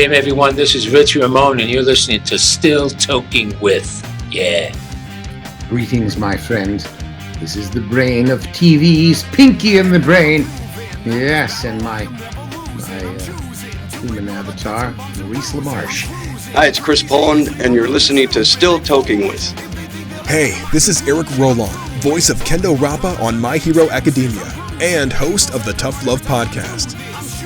game, everyone. This is Rich Ramon, and you're listening to Still Toking with. Yeah. Greetings, my friend. This is the brain of TV's Pinky in the Brain. Yes, and my human avatar, Maurice LaMarche. Hi, it's Chris Poland, and you're listening to Still Toking with. Hey, this is Eric Roland, voice of Kendo Rappa on My Hero Academia, and host of the Tough Love Podcast.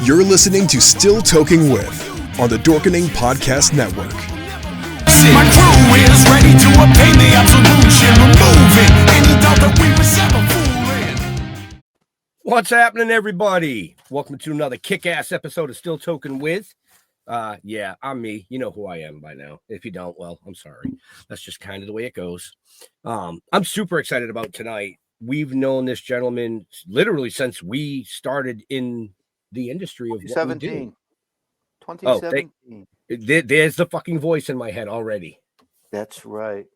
You're listening to Still Toking with on the Dorkening Podcast Network. My crew is ready to obtain the absolution, removing any doubt that we were ever fooling. What's happening, everybody? Welcome to another kick-ass episode of Still Toking with. Yeah, I'm me. You know who I am by now. If you don't, well, I'm sorry. That's just kind of the way it goes. I'm super excited about tonight. We've known this gentleman literally since we started in the industry of 2017. 2017. There's the fucking voice in my head already. That's right.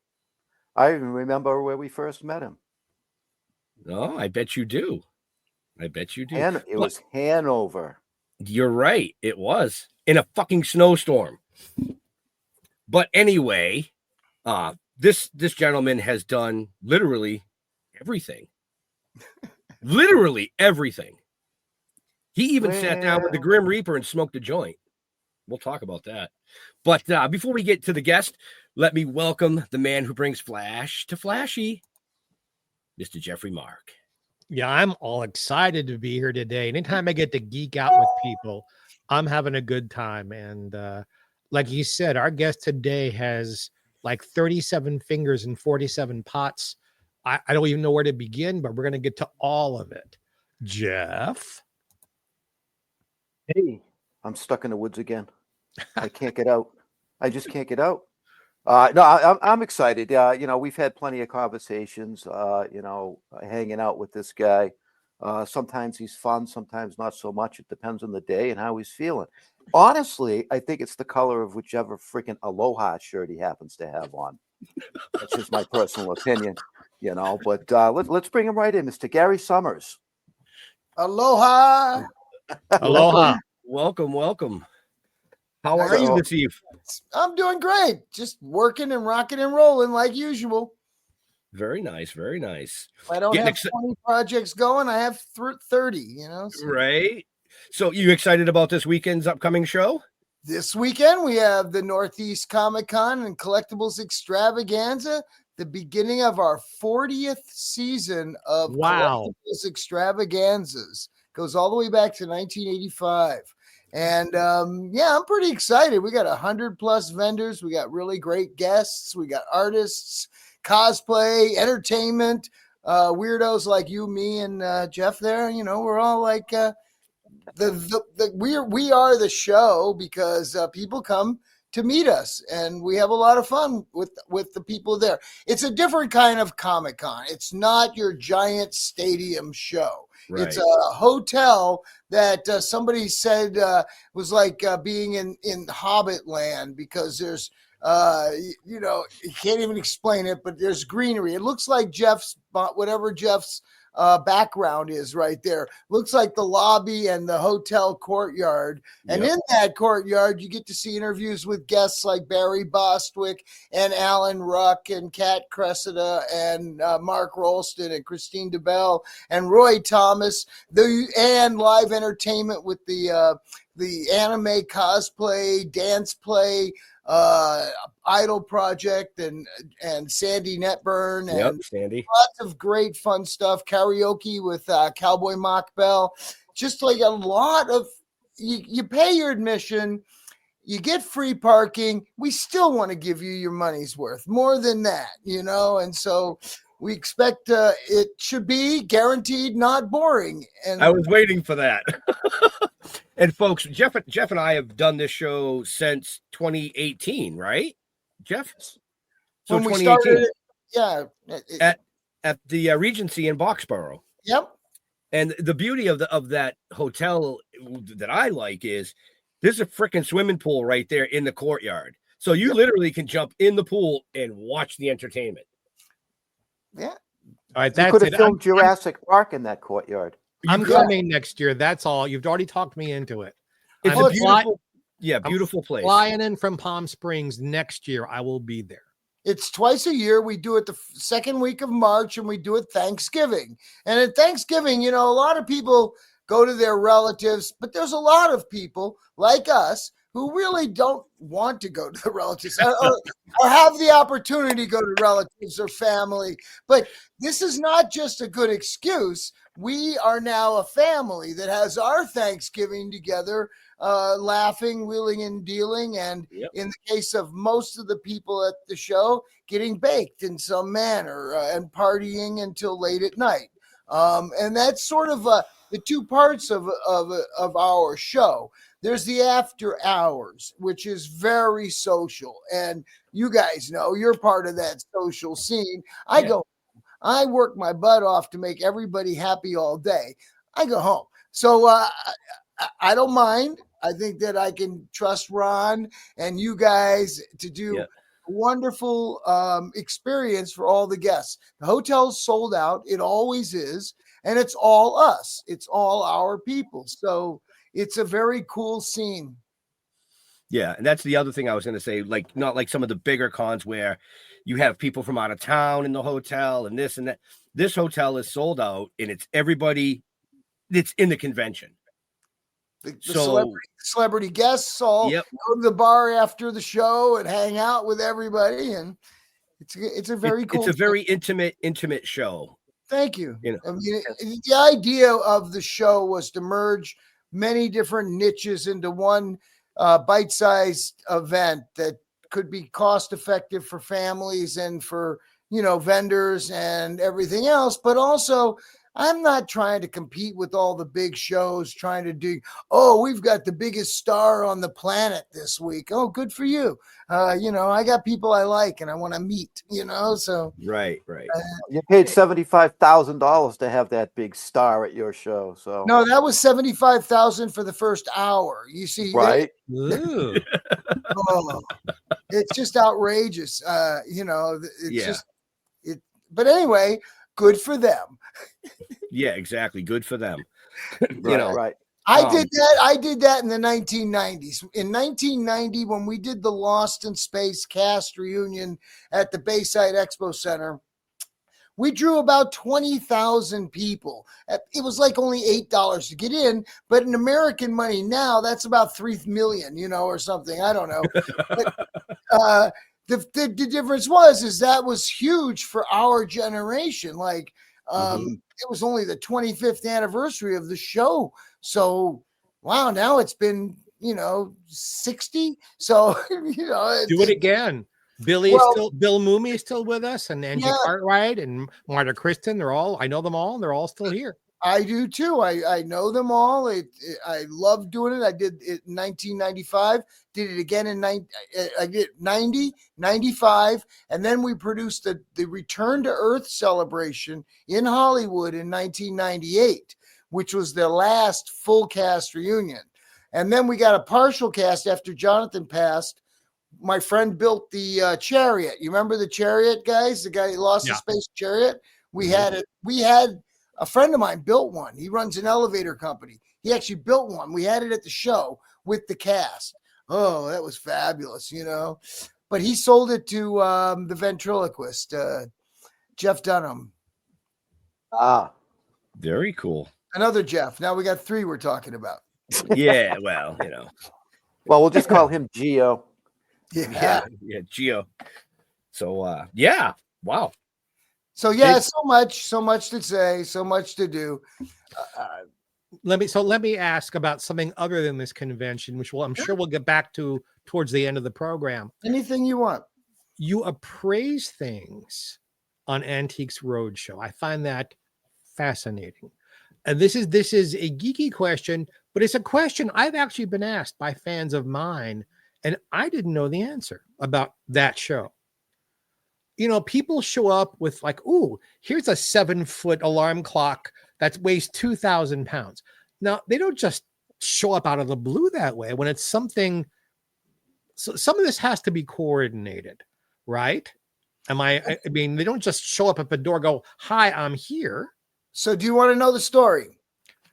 I even remember where we first met him. Oh, I bet you do. I bet you do. And it was Hanover. You're right. It was in a fucking snowstorm. But anyway, this gentleman has done literally everything. Literally everything. He even sat down with the Grim Reaper and smoked a joint. We'll talk about that. But before we get to the guest, let me welcome the man who brings flash to flashy, Mr. Jeffrey Mark. Yeah, I'm all excited to be here today. Anytime I get to geek out with people, I'm having a good time. And like you said, our guest today has like 37 fingers and 47 pots. I don't even know where to begin, but we're going to get to all of it. Jeff? Hey. I'm stuck in the woods again. I can't get out. I just can't get out. No, I'm excited. We've had plenty of conversations, hanging out with this guy. Sometimes he's fun, sometimes not so much. It depends on the day and how he's feeling. Honestly, I think it's the color of whichever freaking Aloha shirt he happens to have on. That's just my personal opinion, but let's bring him right in, Mr. Gary Sohmers. Aloha. Aloha. Welcome. How are you this evening? I'm doing great. Just working and rocking and rolling like usual. Very nice. Very nice. I don't have 20 projects going. I have 30, So. Right. So you excited about this weekend's upcoming show? This weekend, we have the Northeast Comic Con and Collectibles Extravaganza, the beginning of our 40th season of Collectibles Extravaganzas. Goes all the way back to 1985. And I'm pretty excited. We got 100+ vendors. We got really great guests. We got artists, cosplay, entertainment, weirdos like you, me, and Jeff there. We're all like we are the show because people come to meet us, and we have a lot of fun with the people there. It's a different kind of Comic-Con. It's not your giant stadium show. Right. It's a hotel that somebody said was like being in Hobbit land because there's, you can't even explain it, but there's greenery. It looks like whatever Jeff's background is right there. Looks like the lobby and the hotel courtyard. And in that courtyard, you get to see interviews with guests like Barry Bostwick and Alan Ruck and Kat Cressida and Mark Rolston and Christine DeBelle and Roy Thomas, and live entertainment with the anime cosplay, dance play, Idol Project and Sandy Netburn and Sandy. Lots of great fun stuff. Karaoke with Cowboy Mock Bell. Just like a lot of you pay your admission, you get free parking. We still want to give you your money's worth, more than that, and so we expect it should be guaranteed not boring. And I was waiting for that. And folks, Jeff and I have done this show since 2018, right, Jeff? So when 2018, at the Regency in Boxborough. Yep. And the beauty of that hotel that I like is there's a freaking swimming pool right there in the courtyard. So you literally can jump in the pool and watch the entertainment. Yeah. All right, you could have filmed Jurassic Park in that courtyard. I'm coming next year. That's all. You've already talked me into it. It's a beautiful. Yeah, beautiful place. Flying in from Palm Springs next year. I will be there. It's twice a year. We do it the second week of March, and we do it Thanksgiving. And at Thanksgiving, a lot of people go to their relatives, but there's a lot of people like us who really don't want to go to the relatives or have the opportunity to go to relatives or family. But this is not just a good excuse. We are now a family that has our Thanksgiving together, laughing, wheeling and dealing. And in the case of most of the people at the show, getting baked in some manner and partying until late at night. And that's sort of the two parts of our show. There's the after hours, which is very social. And you guys know you're part of that social scene. I work my butt off to make everybody happy all day. I go home. So I don't mind. I think that I can trust Ron and you guys to do a wonderful experience for all the guests. The hotel's sold out. It always is. And it's all us. It's all our people. So it's a very cool scene. Yeah. And that's the other thing I was going to say, like, not like some of the bigger cons where you have people from out of town in the hotel and this and that. This hotel is sold out and it's everybody that's in the convention. The celebrity guests all go to the bar after the show and hang out with everybody. And it's a very cool. It's a very intimate show. Thank you. I mean, the idea of the show was to merge many different niches into one bite-sized event that could be cost-effective for families and for, vendors and everything else. But also, I'm not trying to compete with all the big shows, trying to do, we've got the biggest star on the planet this week. Oh, good for you. I got people I like and I want to meet, so. Right. You paid $75,000 to have that big star at your show. So no, that was $75,000 for the first hour. You see, right? It's just outrageous. But anyway, good for them. Yeah, exactly. Good for them. Right. I did that in the 1990s. In 1990, when we did the Lost in Space cast reunion at the Bayside Expo Center, we drew about 20,000 people. It was like only $8 to get in, but in American money now, that's about $3 million, or something. I don't know. But the difference is that was huge for our generation. Like, it was only the 25th anniversary of the show. So, wow, now it's been, 60. So, do it again. Bill Mooney is still with us, and Angie Cartwright and Marta Kristen. I know them all. They're all still here. I do too. I know them all. I love doing it. I did it in 1995. Did it again in 90, 95, and then we produced the Return to Earth celebration in Hollywood in 1998, which was the last full cast reunion. And then we got a partial cast after Jonathan passed. My friend built the chariot. You remember the chariot, guys? The guy who lost the space chariot. We had it. We had. A friend of mine built one. He runs an elevator company. He actually built one. We had it at the show with the cast. Oh, that was fabulous, But he sold it to the ventriloquist, Jeff Dunham. Ah, very cool. Another Jeff. Now we got 3 we're talking about. Yeah, well, Well, we'll just call him Geo. Yeah, Geo. So, wow. So so much to say, so much to do. Let me ask about something other than this convention, which I'm sure we'll get back to towards the end of the program. Anything you want. You appraise things on Antiques Roadshow. I find that fascinating. And this is a geeky question, but it's a question I've actually been asked by fans of mine, and I didn't know the answer about that show. People show up with like, ooh, here's a 7-foot alarm clock that weighs 2,000 pounds. Now, they don't just show up out of the blue that way. When it's something, so some of this has to be coordinated, right? I mean, they don't just show up at the door, go, hi, I'm here. So do you want to know the story?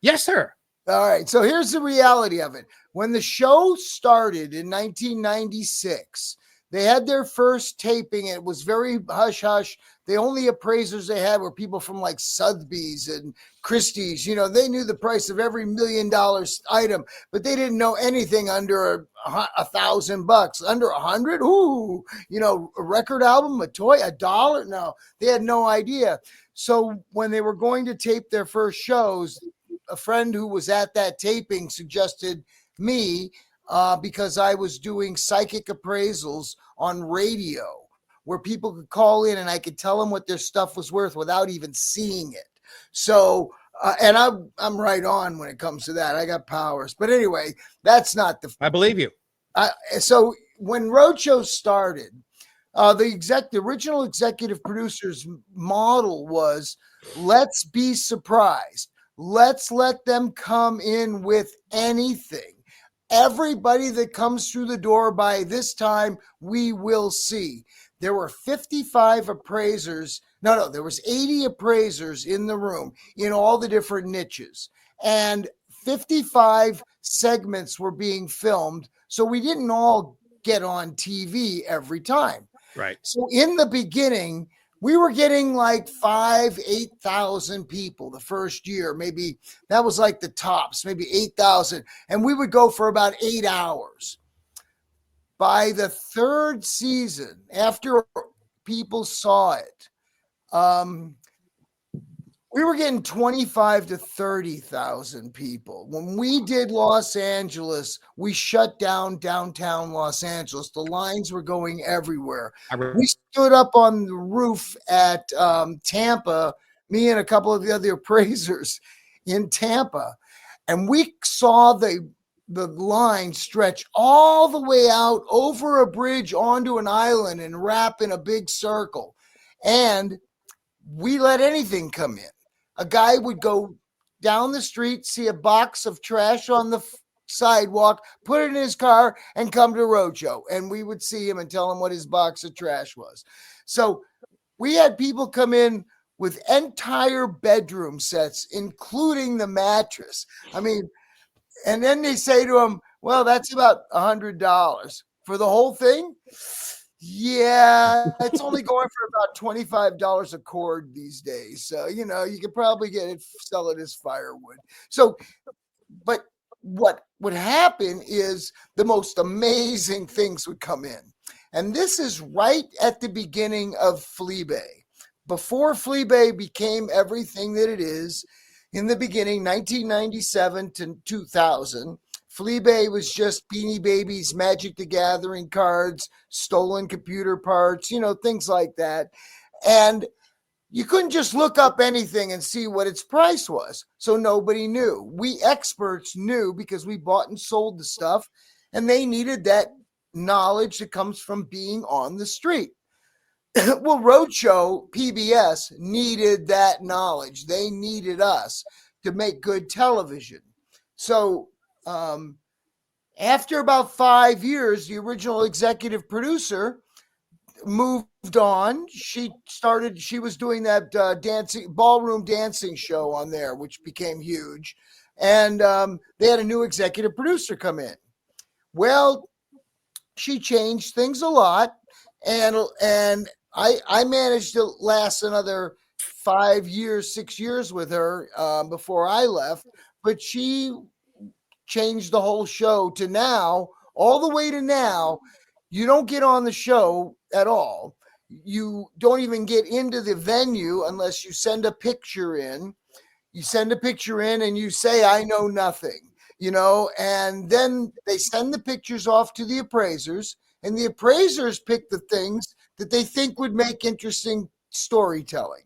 Yes, sir. All right. So here's the reality of it. When the show started in 1996, they had their first taping. It was very hush hush. The only appraisers they had were people from like Sotheby's and Christie's. You know, they knew the price of every $1 million item, but they didn't know anything under $1,000. Under 100, ooh, you know, a record album, a toy, $1. No, they had no idea. So when they were going to tape their first shows, a friend who was at that taping suggested me because I was doing psychic appraisals on radio where people could call in and I could tell them what their stuff was worth without even seeing it. So, and I'm right on when it comes to that. I got powers. But anyway, that's not the. I believe you. So when Roadshow started, the original executive producer's model was, let's be surprised. Let's let them come in with anything. Everybody that comes through the door by this time, we will see. There were 55 appraisers. No, there was 80 appraisers in the room in all the different niches. And 55 segments were being filmed. So we didn't all get on TV every time. Right. So in the beginning, we were getting like 8,000 people the first year. Maybe that was like the tops, maybe 8,000. And we would go for about 8 hours. By the third season, after people saw it, we were getting 25 to 30,000 people. When we did Los Angeles, we shut down downtown Los Angeles. The lines were going everywhere. We stood up on the roof at Tampa, me and a couple of the other appraisers in Tampa, and we saw the line stretch all the way out over a bridge onto an island and wrap in a big circle. And we let anything come in. A guy would go down the street, see a box of trash on the sidewalk, put it in his car, and come to Roadshow. And we would see him and tell him what his box of trash was. So we had people come in with entire bedroom sets, including the mattress. I mean, and then they say to him, well, that's about $100 for the whole thing. Yeah, it's only going for about $25 a cord these days. So, you know, you could probably sell it as firewood. So, but what would happen is the most amazing things would come in. And this is right at the beginning of Fleabay. Before Fleabay became everything that it is, in the beginning, 1997 to 2000, Fleabay was just Beanie Babies, Magic the Gathering cards, stolen computer parts, you know, things like that. And you couldn't just look up anything and see what its price was. So nobody knew. We experts knew because we bought and sold the stuff, and they needed that knowledge that comes from being on the street. Well, Roadshow, PBS, needed that knowledge. They needed us to make good television. So after about 5 years, the original executive producer moved on. She was doing that ballroom dancing show on there, which became huge. And they had a new executive producer come in. Well, she changed things a lot. And I managed to last another 5 years, 6 years with her before I left, but she changed the whole show to now, all the way to now. You don't get on the show at all. You don't even get into the venue unless you send a picture in. You send a picture in and you say, I know nothing, you know, and then they send the pictures off to the appraisers, and the appraisers pick the things that they think would make interesting storytelling.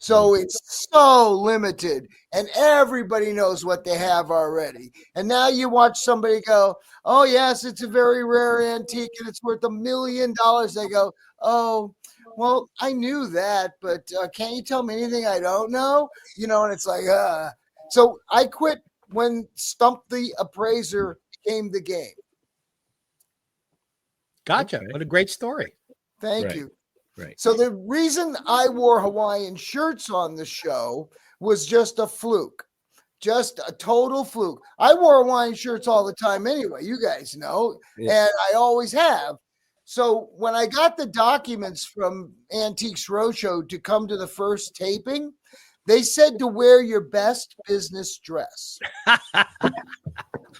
So it's so limited, and everybody knows what they have already. And now you watch somebody go, oh, yes, it's a very rare antique and it's worth $1 million. They go, oh, well, I knew that, but can't you tell me anything I don't know? You know, and it's like, So I quit when Stump the Appraiser became the game. Gotcha. Okay. What a great story. Thank you. Right. So the reason I wore Hawaiian shirts on the show was just a fluke. just a total fluke. I wore Hawaiian shirts all the time anyway, you guys know, and I always have. So when I got the documents from Antiques Roadshow to come to the first taping, they said to wear your best business dress.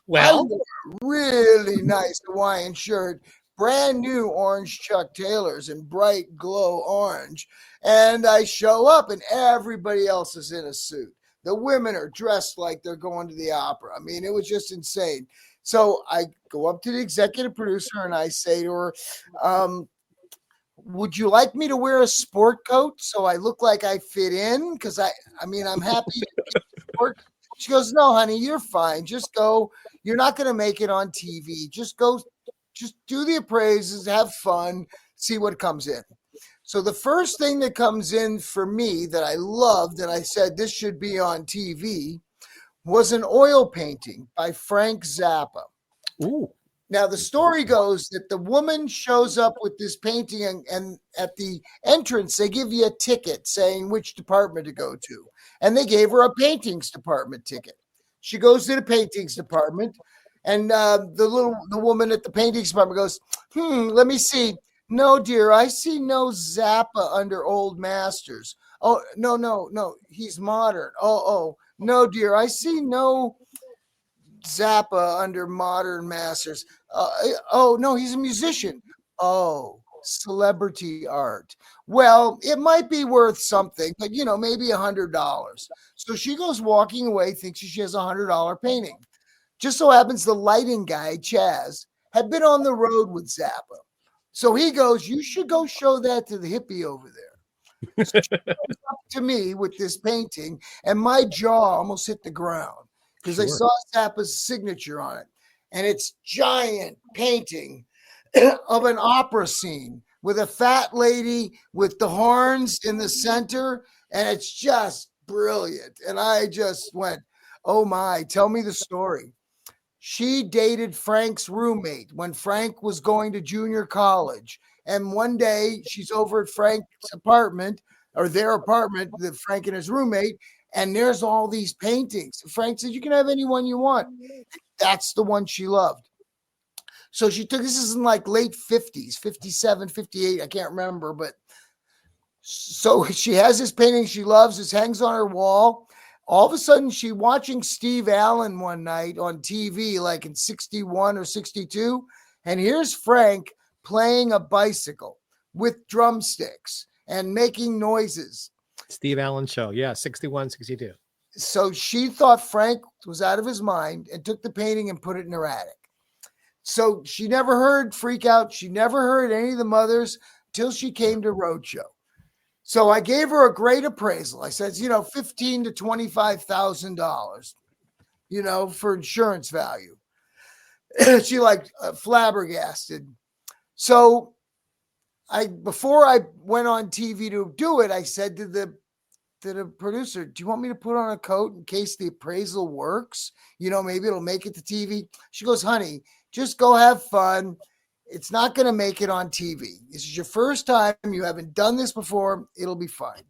Well, I wore a really nice Hawaiian shirt, brand new orange Chuck Taylors in bright glow orange. And I show up and everybody else is in a suit. The women are dressed like they're going to the opera. I mean, it was just insane. So I go up to the executive producer and I say to her, would you like me to wear a sport coat so I look like I fit in? Because I'm happy. She goes, no, honey, you're fine. Just go. You're not going to make it on TV. Just go. Just do the appraisals, have fun, see what comes in. So the first thing that comes in for me that I loved and I said this should be on TV was an oil painting by Frank Zappa. ooh, Now, the story goes that the woman shows up with this painting, and at the entrance, they give you a ticket saying which department to go to. And they gave her a paintings department ticket. She goes to the paintings department, and the woman at the paintings department goes, let me see. No, dear, I see no Zappa under Old Masters. Oh, no, he's modern. Oh, no, dear, I see no Zappa under Modern Masters. Oh, no, he's a musician. Oh, celebrity art. Well, it might be worth something, but maybe $100. So she goes walking away, thinks she has $100 painting. Just so happens the lighting guy, Chaz, had been on the road with Zappa. So he goes, you should go show that to the hippie over there. So she goes up to me with this painting, and my jaw almost hit the ground because I saw Zappa's signature on it. And it's giant painting of an opera scene with a fat lady with the horns in the center. And it's just brilliant. And I just went, oh my, tell me the story. She dated Frank's roommate when Frank was going to junior college. And one day she's over at Frank's apartment, or their apartment, with Frank and his roommate, and there's all these paintings. Frank said, you can have any one you want. That's the one she loved. So she took, this is in like late 50s, 57, 58, I can't remember, but so she has this painting she loves. This hangs on her wall. All of a sudden, she's watching Steve Allen one night on TV, like in 61 or 62. And here's Frank playing a bicycle with drumsticks and making noises. Steve Allen show. Yeah, 61, 62. So she thought Frank was out of his mind and took the painting and put it in her attic. So she never heard Freak Out. She never heard any of the mothers till she came to Roadshow. So I gave her a great appraisal. I said, $15,000 to $25,000, for insurance value. She flabbergasted. So before I went on TV to do it, I said to the producer, do you want me to put on a coat in case the appraisal works? Maybe it'll make it to TV. She goes, honey, just go have fun. It's not going to make it on TV. This is your first time. You haven't done this before. It'll be fine.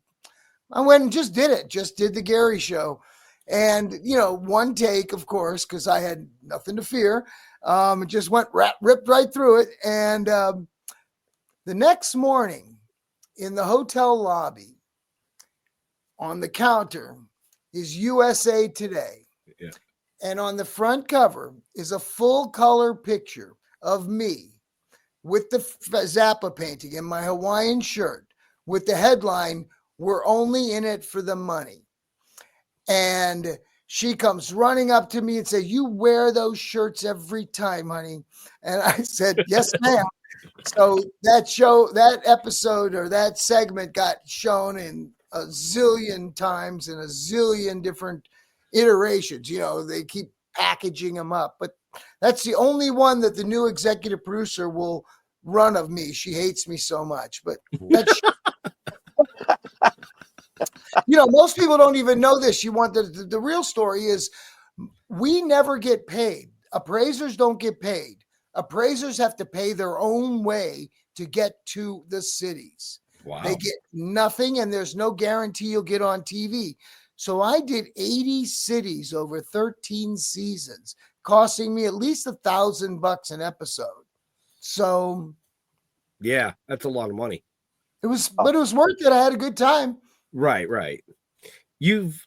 I went and just did it. Just did the Gary show. And, one take, of course, because I had nothing to fear. It just ripped right through it. And the next morning in the hotel lobby on the counter is USA Today. Yeah. And on the front cover is a full color picture of me with the Zappa painting in my Hawaiian shirt with the headline, we're only in it for the money. And she comes running up to me and says, you wear those shirts every time, honey. And I said, yes, ma'am. So that episode or that segment got shown in a zillion times in a zillion different iterations. They keep packaging them up, but that's the only one that the new executive producer will run of me. She hates me so much, but that's, most people don't even know this. You want the real story is we never get paid. Appraisers don't get paid. Appraisers have to pay their own way to get to the cities. Wow. They get nothing, and there's no guarantee you'll get on TV. So I did 80 cities over 13 seasons, costing me at least $1,000 an episode. So Yeah, that's a lot of money. it was, but it was worth it. I had a good time. Right. You've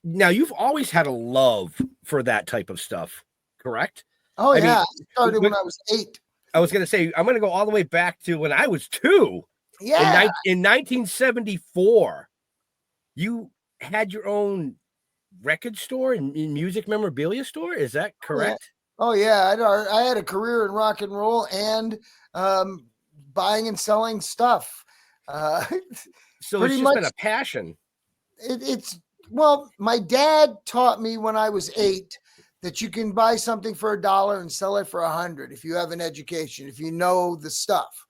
always had a love for that type of stuff, correct? Oh, I yeah. mean, I started when I was 8. I was going to say, I'm going to go all the way back to when I was 2. Yeah. In 1974, you had your own record store and music memorabilia store. Is that correct? Oh, yeah. I had a career in rock and roll and buying and selling stuff. So pretty it's just much been a passion. Well, my dad taught me when I was 8 that you can buy something for $1 and sell it for 100 if you have an education, if you know the stuff.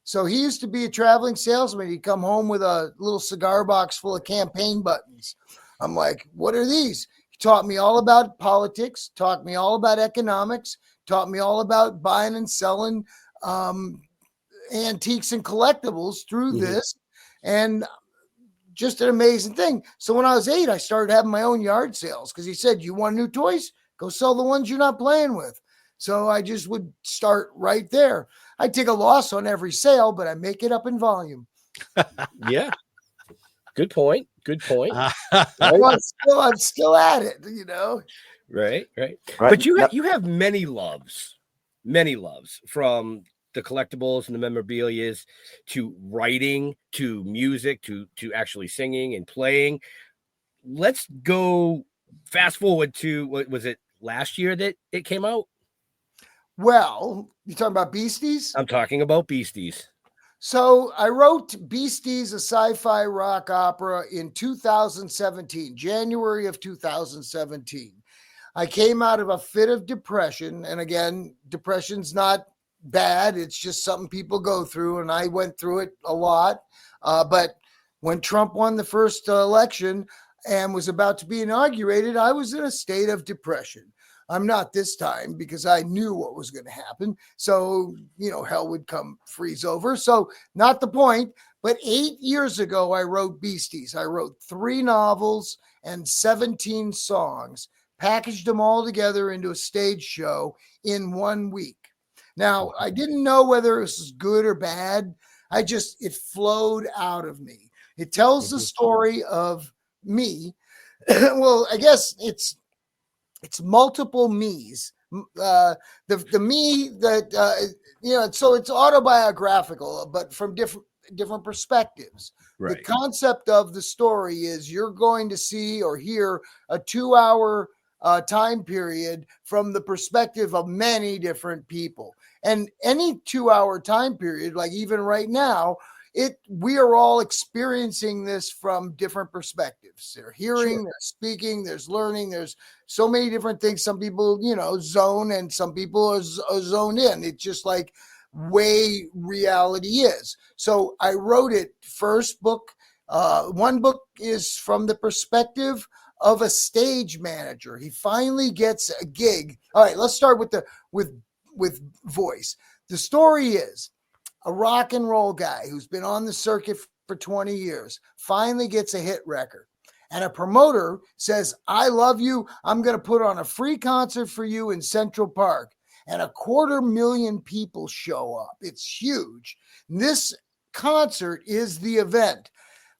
So he used to be a traveling salesman. He'd come home with a little cigar box full of campaign buttons. I'm like, what are these? He taught me all about politics, taught me all about economics, taught me all about buying and selling antiques and collectibles through this. And just an amazing thing. So when I was 8, I started having my own yard sales because he said, you want new toys? Go sell the ones you're not playing with. So I just would start right there. I take a loss on every sale, but I make it up in volume. Yeah. Good point. I'm still at it, you know. Right. But you have many loves from the collectibles and the memorabilia to writing, to music, to actually singing and playing. Let's go fast forward to, what was it, last year that it came out? Well, you talking about Beasties? I'm talking about Beasties. So I wrote Beasties, a sci-fi rock opera in 2017, January of 2017. I came out of a fit of depression. And again, depression's not bad. It's just something people go through. And I went through it a lot. But when Trump won the first election and was about to be inaugurated, I was in a state of depression. I'm not this time because I knew what was going to happen. So, hell would come freeze over. So not the point. But 8 years ago, I wrote Beasties. I wrote 3 novels and 17 songs, packaged them all together into a stage show in 1 week. Now, I didn't know whether it was good or bad. It flowed out of me. It tells the story of me. Well, I guess it's multiple me's. The me that, so it's autobiographical, but from different perspectives. Right. The concept of the story is you're going to see or hear a 2-hour time period from the perspective of many different people. And any 2-hour time period, like even right now, we are all experiencing this from different perspectives. They're hearing, they're speaking, there's learning, there's so many different things. Some people, zone, and some people are zoned in. It's just like way reality is. So I wrote it first book. One book is from the perspective of a stage manager. He finally gets a gig. All right, let's start with voice. The story is a rock and roll guy who's been on the circuit for 20 years finally gets a hit record. And a promoter says, I love you. I'm going to put on a free concert for you in Central Park. And 250,000 people show up. It's huge. This concert is the event.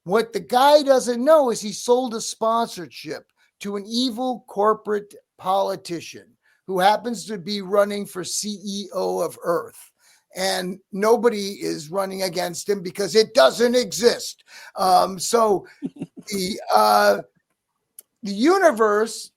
What the guy doesn't know is he sold a sponsorship to an evil corporate politician who happens to be running for CEO of Earth. And nobody is running against him because it doesn't exist. So the universe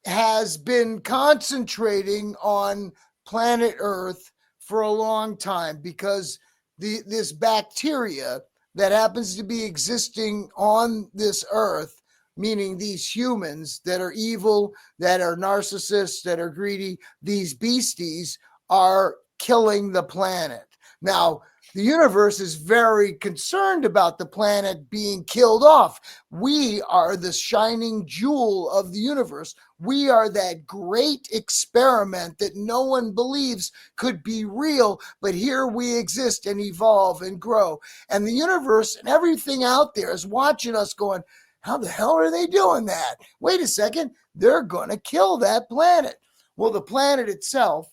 has been concentrating on planet Earth for a long time because this bacteria that happens to be existing on this Earth, meaning these humans that are evil, that are narcissists, that are greedy, these beasties are killing the planet. Now, the universe is very concerned about the planet being killed off. We are the shining jewel of the universe. We are that great experiment that no one believes could be real, but here we exist and evolve and grow. And the universe and everything out there is watching us going, How the hell are they doing that? Wait a second. They're going to kill that planet. Well, the planet itself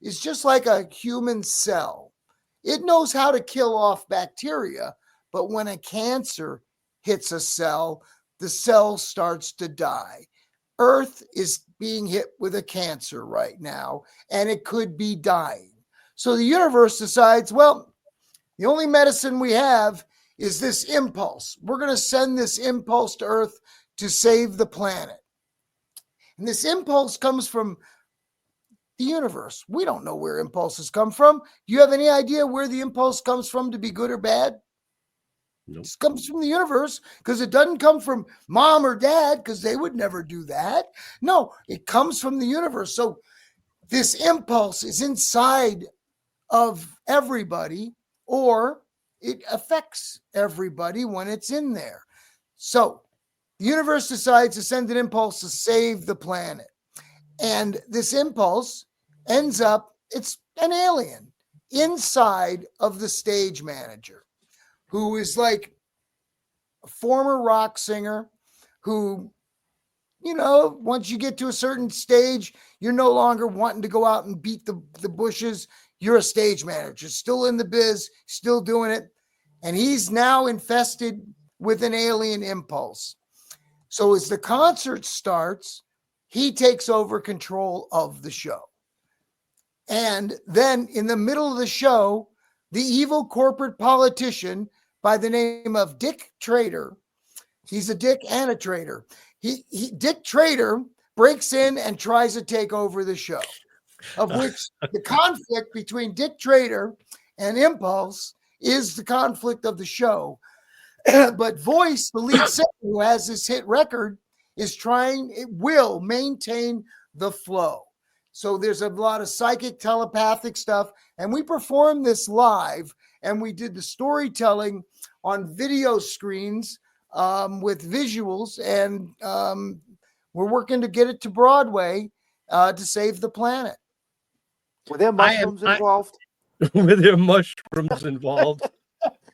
is just like a human cell. It knows how to kill off bacteria, but when a cancer hits a cell, the cell starts to die. Earth is being hit with a cancer right now, and it could be dying. So the universe decides, well, the only medicine we have is this impulse. We're going to send this impulse to Earth to save the planet. And this impulse comes from the universe. We don't know where impulses come from. Do you have any idea where the impulse comes from to be good or bad? Nope. It comes from the universe, because it doesn't come from mom or dad, because they would never do that. No, it comes from the universe. So this impulse is inside of everybody, or it affects everybody when it's in there. So the universe decides to send an impulse to save the planet. And this impulse ends up, it's an alien inside of the stage manager, who is like a former rock singer who, you know, once you get to a certain stage, you're no longer wanting to go out and beat the bushes. You're a stage manager, still in the biz, still doing it. And he's now infested with an alien impulse. So as the concert starts, he takes over control of the show. And then in the middle of the show, the evil corporate politician by the name of Dick Trader, he's a dick and a traitor. Dick Trader breaks in and tries to take over the show, of which the conflict between Dick Trader and Impulse is the conflict of the show. But Voice, the lead singer who has this hit record, it will maintain the flow. So there's a lot of psychic telepathic stuff. And we performed this live, and we did the storytelling on video screens with visuals. And we're working to get it to Broadway to save the planet. Were there mushrooms involved? Were there mushrooms involved?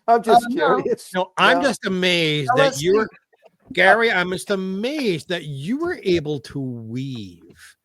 I'm just curious. No, I'm just amazed that you're, Gary, I'm just amazed that you were able to weave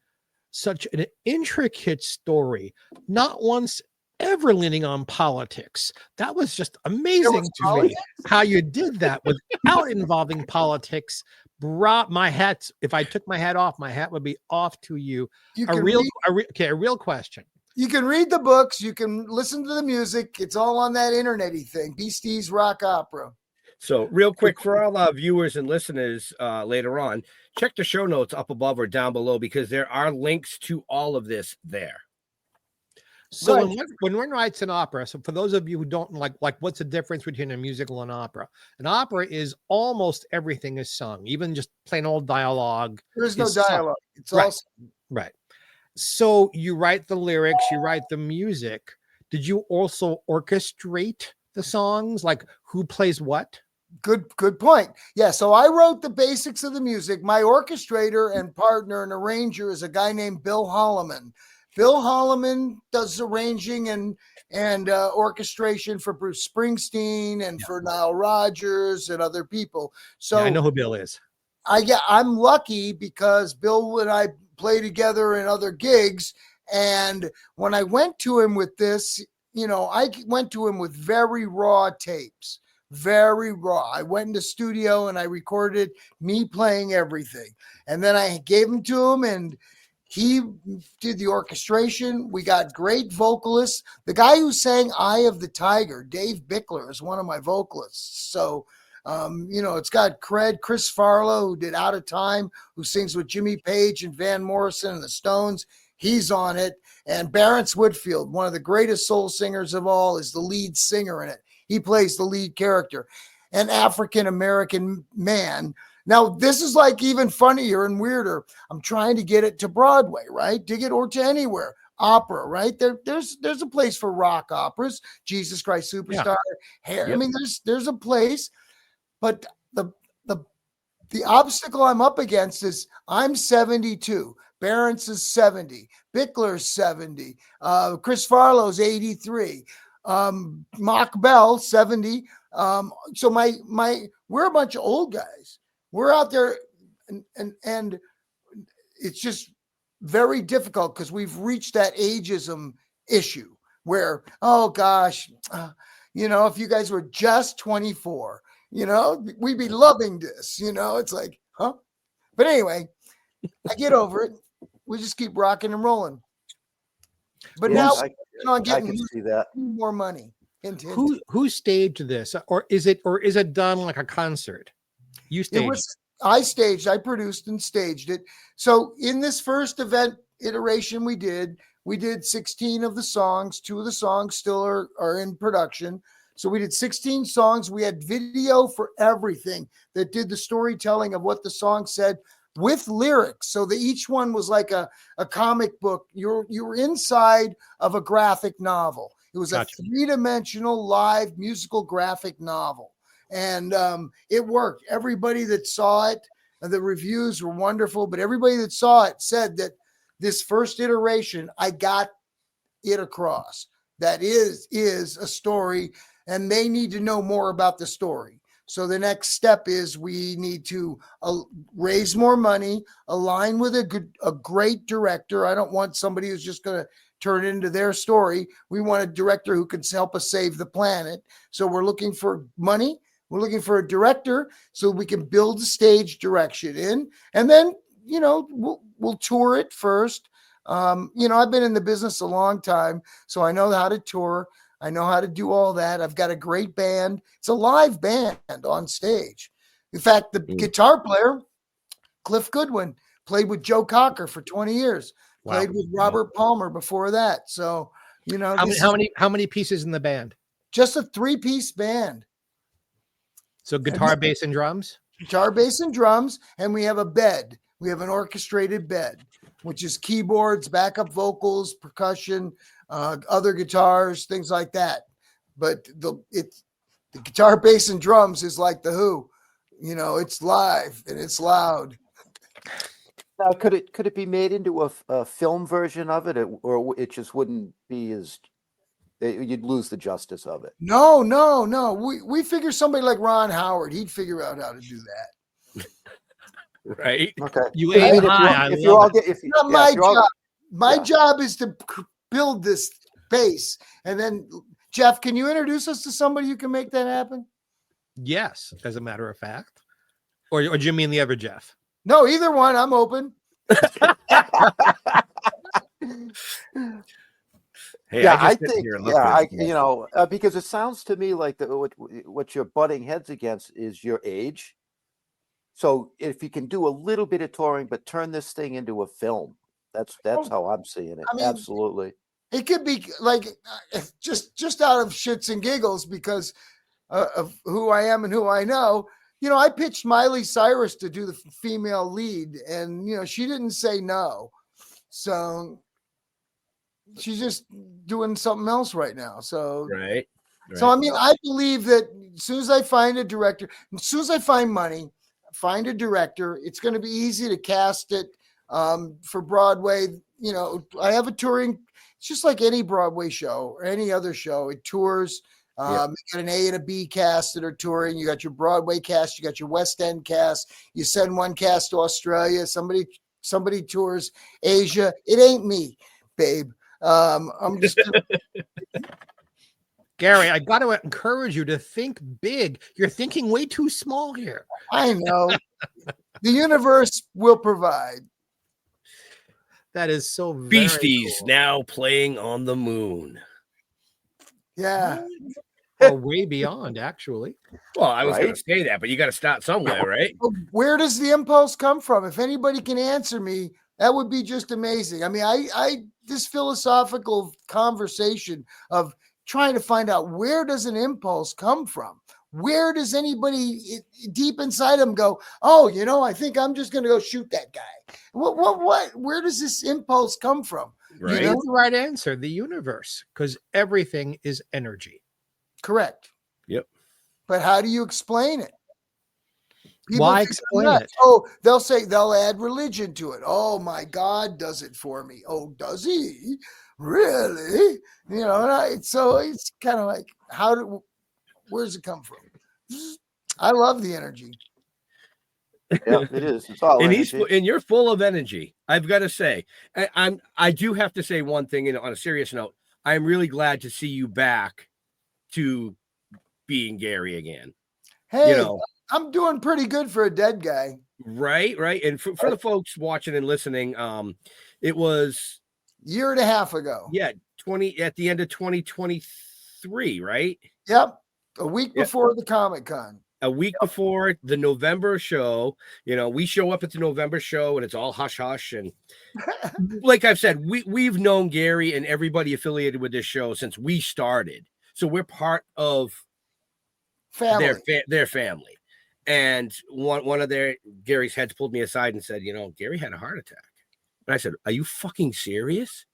such an intricate story, not once ever leaning on politics. That was just amazing to me how you did that without involving politics. Brought my hat. If I took my hat off, my hat would be off to you. A real question. You can read the books. You can listen to the music. It's all on that internet-y thing. Beasties Rock Opera. So real quick for all our viewers and listeners later on, check the show notes up above or down below, because there are links to all of this there. So when one writes an opera, so for those of you who don't like what's the difference between a musical and opera? An opera is almost everything is sung, even just plain old dialogue. There's no dialogue. It's all right. So you write the lyrics, you write the music. Did you also orchestrate the songs? Like who plays what? Good point. Yeah, so I wrote the basics of the music. My orchestrator and partner and arranger is a guy named Bill Holloman. Bill Holloman does arranging and orchestration for Bruce Springsteen and for Nile Rodgers and other people. So I know who Bill is. I'm lucky because Bill and I play together in other gigs. And when I went to him with this, I went to him with very raw tapes. Very raw. I went in the studio and I recorded me playing everything. And then I gave them to him and he did the orchestration. We got great vocalists. The guy who sang Eye of the Tiger, Dave Bickler, is one of my vocalists. So, it's got cred. Chris Farlow, who did Out of Time, who sings with Jimmy Page and Van Morrison and the Stones. He's on it. And Barrence Whitfield, one of the greatest soul singers of all, is the lead singer in it. He plays the lead character, an African-American man. Now, this is like even funnier and weirder. I'm trying to get it to Broadway, right? Or to anywhere. Opera, right? There's a place for rock operas. Jesus Christ Superstar, Hair. Yep. I mean, there's a place, but the obstacle I'm up against is I'm 72. Barrence is 70. Bickler's 70. Chris Farlow's 83. Mock Bell, 70. So we're a bunch of old guys. we're out there, and it's just very difficult because we've reached that ageism issue where, oh gosh, if you guys were just 24, we'd be loving this. It's like, huh? But anyway, I get over it. We just keep rocking and rolling. But Yes, now I'm I getting can see that. more money. Who staged this, or is it done like a concert? You staged. I produced and staged it. So in this first event iteration we did 16 of the songs. 2 of the songs still are in production. So we did 16 songs. We had video for everything that did the storytelling of what the song said with lyrics. So that each one was like a comic book. You were inside of a graphic novel. It was a 3-dimensional live musical graphic novel. And it worked. Everybody that saw it, the reviews were wonderful, but everybody that saw it said that this first iteration, I got it across. That is a story, and they need to know more about the story. So the next step is we need to raise more money, align with a great director. I don't want somebody who's just going to turn it into their story. We want a director who can help us save the planet. So we're looking for money. We're looking for a director so we can build the stage direction in, and then, we'll tour it first. I've been in the business a long time, so I know how to tour. I know how to do all that. I've got a great band. It's a live band on stage. In fact, the guitar player, Cliff Goodwin, played with Joe Cocker for 20 years. Wow. Played with Robert Palmer before that. So, how many pieces in the band? Just a 3-piece band. So guitar, bass, and drums? Guitar, bass, and drums. And we have a bed. We have an orchestrated bed, which is keyboards, backup vocals, percussion, other guitars, things like that. But the guitar, bass, and drums is like the Who. It's live and it's loud. Now, could it be made into a film version of it, or it just wouldn't be as... You'd lose the justice of it. No. We figure somebody like Ron Howard, he'd figure out how to do that. Right. Okay. You aim high. Not my job. My job is to build this base. And then, Jeff, can you introduce us to somebody who can make that happen? Yes, as a matter of fact. Or do you mean the other Jeff? No, either one. I'm open. Hey, yeah, I think, because it sounds to me like what you're butting heads against is your age. So if you can do a little bit of touring, but turn this thing into a film, that's how I'm seeing it. Absolutely. It could be like just out of shits and giggles because of who I am and who I know. I pitched Miley Cyrus to do the female lead, and she didn't say no. So she's just doing something else right now. So right. So I believe that as soon as I find a director, as soon as I find money, find a director, it's going to be easy to cast it for Broadway. I have a touring. It's just like any Broadway show or any other show. It tours. You got an A and a B cast that are touring. You got your Broadway cast. You got your West End cast. You send one cast to Australia. Somebody tours Asia. It ain't me, babe. I'm just Gary, I got to encourage you to think big. You're thinking way too small here. I know. The universe will provide. That is so very Beasties cool. now playing on the moon. Yeah. Or way beyond, actually. Well, I was going to say that, but you got to start somewhere, right? Where does the impulse come from? If anybody can answer me, that would be just amazing. I mean, I this philosophical conversation of trying to find out where does an impulse come from? Where does anybody deep inside them go, oh, I think I'm just going to go shoot that guy. What? Where does this impulse come from? Right. That's the right answer. The universe, because everything is energy. Correct. Yep. But how do you explain it? Why explain it? Oh, they'll add religion to it. Oh, my God does it for me. Oh, does he? Really? So it's kind of like, where does it come from? I love the energy. Yeah, it is. It's all And energy. and you're full of energy. I've got to say, I do have to say one thing, and on a serious note, I'm really glad to see you back to being Gary again. Hey, You know, I'm doing pretty good for a dead guy. right. And for the folks watching and listening, it was Year and a half ago. yeah, 20 at the end of 2023, right? Yep. A week Yep. before the Comic-Con. A week before the November show. You know, we show up at the November show and it's all hush hush. And like I've said, we've known Gary and everybody affiliated with this show since we started. So we're part of Family. their family. And one of Gary's heads pulled me aside and said, you know, Gary had a heart attack. And I said, are you fucking serious?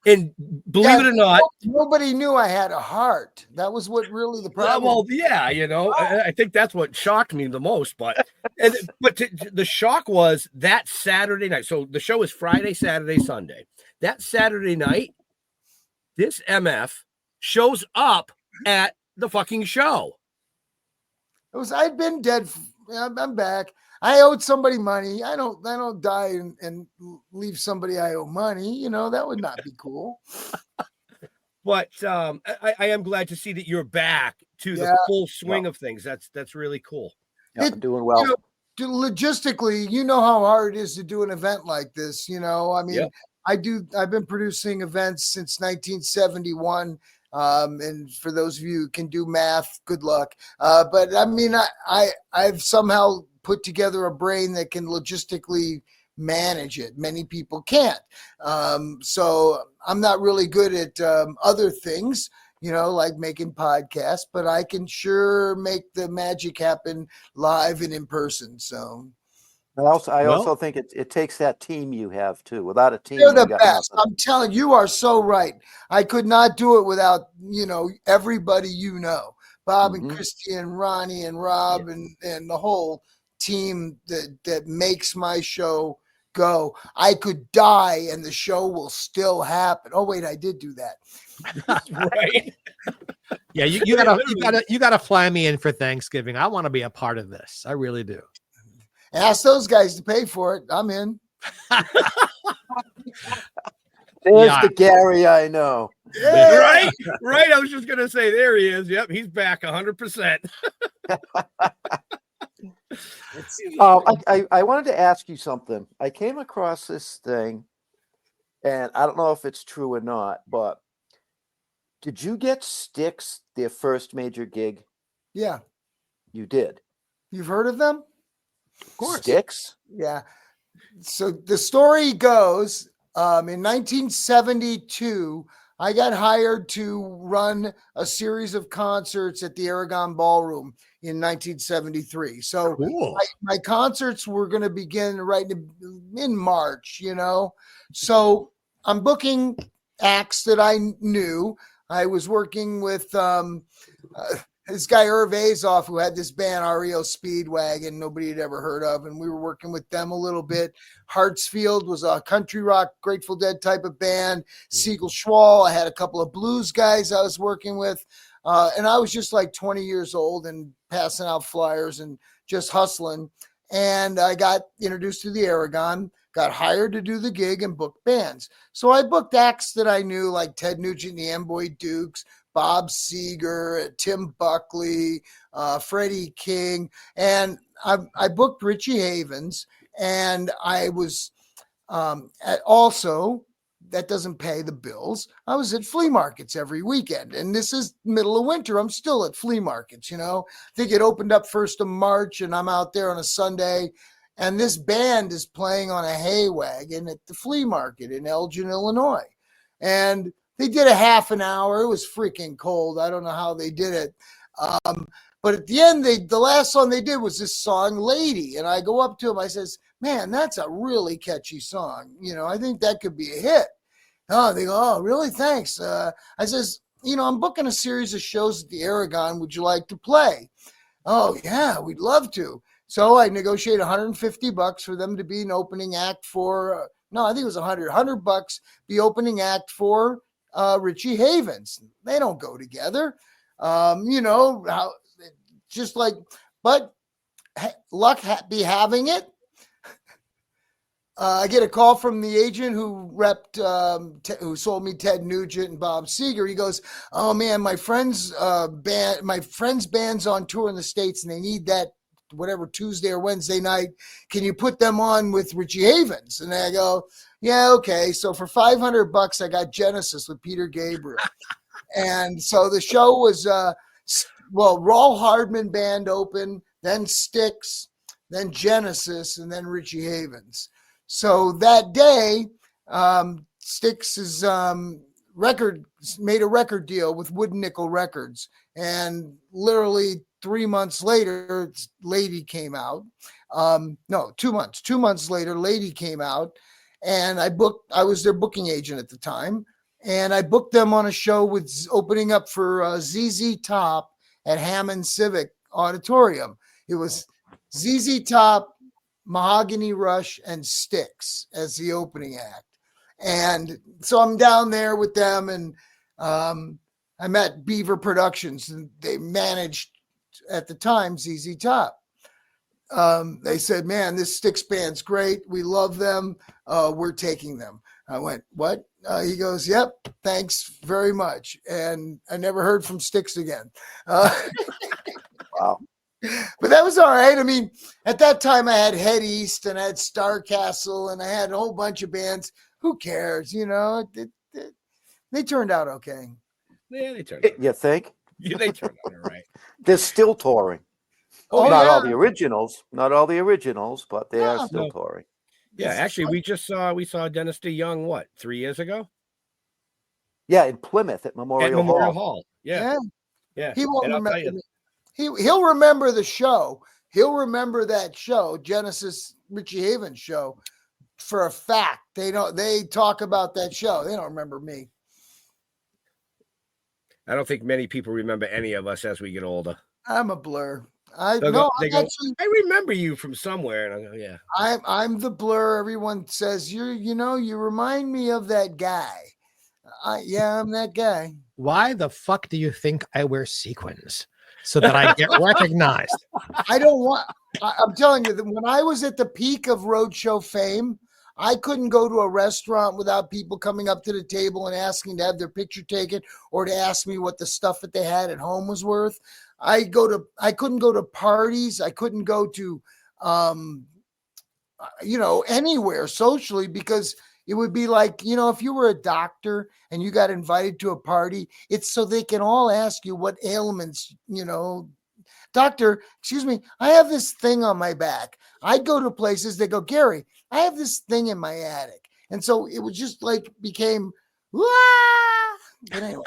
And believe it or not, nobody knew I had a heart. That was what really the problem. well, yeah, you know, I think that's what shocked me the most. But the shock was that Saturday night. So the show is Friday, Saturday, Sunday. That Saturday night, this MF shows up at the fucking show. I'd been dead. I'm back. I owed somebody money. I don't die and leave somebody I owe money. You know, that would not be cool. But I am glad to see that you're back to the full swing of things. That's really cool. Yeah, I'm doing well. You know, logistically, you know how hard it is to do an event like this. You know, I mean, I've been producing events since 1971. And for those of you who can do math, good luck. But I mean, I've somehow put together a brain that can logistically manage it. Many people can't. So I'm not really good at other things, you know, like making podcasts, but I can sure make the magic happen live and in person. So I also think it takes that team you have too. Without a team, you're the best. I'm telling you, are so right. I could not do it without, you know, everybody, you know, Bob and Christy and Ronnie and Rob and the whole team that makes my show go. I could die and the show will still happen. Oh wait, I did do that. Right. Yeah, you gotta fly me in for Thanksgiving. I want to be a part of this. I really do. Ask those guys to pay for it. I'm in. There's the Gary I know. Yeah. Right. I was just gonna say, there he is. Yep, he's back 100%. I wanted to ask you something. I came across this thing, and I don't know if it's true or not, but did you get Styx their first major gig? Yeah. You did. You've heard of them? Of course. Styx? Yeah. So the story goes, in 1972, I got hired to run a series of concerts at the Aragon Ballroom in 1973. So my concerts were going to begin right in March, you know. So I'm booking acts that I knew. I was working with this guy Irv Azoff, who had this band REO Speedwagon nobody had ever heard of, and we were working with them a little bit. Hartsfield was a country rock Grateful Dead type of band. Siegel Schwall, I had a couple of blues guys I was working with, and I was just like 20 years old and passing out flyers and just hustling. And I got introduced to the Aragon, got hired to do the gig and book bands. So I booked acts that I knew, like Ted Nugent and the Amboy Dukes, Bob Seger, Tim Buckley, Freddie King, and I booked Richie Havens, and I was also, that doesn't pay the bills, I was at flea markets every weekend, and this is middle of winter. I'm still at flea markets, you know. I think it opened up 1st of March, and I'm out there on a Sunday, and this band is playing on a hay wagon at the flea market in Elgin, Illinois, and they did a half an hour. It was freaking cold. I don't know how they did it. But at the end, the last song they did was this song, Lady. And I go up to him. I says, man, that's a really catchy song. You know, I think that could be a hit. Oh, they go, oh, really? Thanks. I says, you know, I'm booking a series of shows at the Aragon. Would you like to play? Oh, yeah, we'd love to. So I negotiated $150 for them to be an opening act for, no, I think it was $100 be opening act for Richie Havens. They don't go together. You know, how just like, but be having it. I get a call from the agent who who sold me Ted Nugent and Bob Seger. He goes, "Oh man, my friend's band's on tour in the States, and they need that whatever Tuesday or Wednesday night. Can you put them on with Richie Havens?" And I go, "Yeah, okay." So for $500, I got Genesis with Peter Gabriel, and so the show was Raul Hardman band open, then Styx, then Genesis, and then Richie Havens. So that day, Styx made a record deal with Wood Nickel Records, and literally 3 months later, Lady came out. 2 months. 2 months later, Lady came out, and I was their booking agent at the time, and I booked them on a show with opening up for ZZ Top at Hammond Civic Auditorium. It was ZZ Top, Mahogany Rush, and Styx as the opening act. And so I'm down there with them, and I'm at Beaver Productions, and they managed at the time ZZ Top. They said, "Man, this Styx band's great. We love them. We're taking them." I went, "What?" He goes, "Yep, thanks very much." And I never heard from Styx again. Wow. But that was all right. I mean, at that time I had Head East and I had Star Castle and I had a whole bunch of bands. Who cares? You know, they turned out okay. Yeah, they turned out. You think? Yeah, they turned out all right. They're still touring. Oh, Not yeah. all the originals, but they are still touring. Yeah, actually, we saw Dennis DeYoung 3 years ago? Yeah, in Plymouth at Memorial Hall. Yeah. Yeah. He won't And I'll tell remember. you- He'll remember the show. He'll remember that show, Genesis Richie Havens show, for a fact. They talk about that show. They don't remember me. I don't think many people remember any of us as we get older. I'm a blur. They go, I remember you from somewhere, and I go, yeah. I'm the blur. Everyone says you remind me of that guy. I'm that guy. Why the fuck do you think I wear sequins? So that I get recognized. I'm telling you that when I was at the peak of roadshow fame, I couldn't go to a restaurant without people coming up to the table and asking to have their picture taken or to ask me what the stuff that they had at home was worth. I couldn't go to parties. I couldn't go to, anywhere socially, because it would be like, if you were a doctor and you got invited to a party, it's so they can all ask you what ailments, doctor, excuse me, I have this thing on my back. I'd go to places, they go, "Gary, I have this thing in my attic." And so it was just like became, wah! But anyway.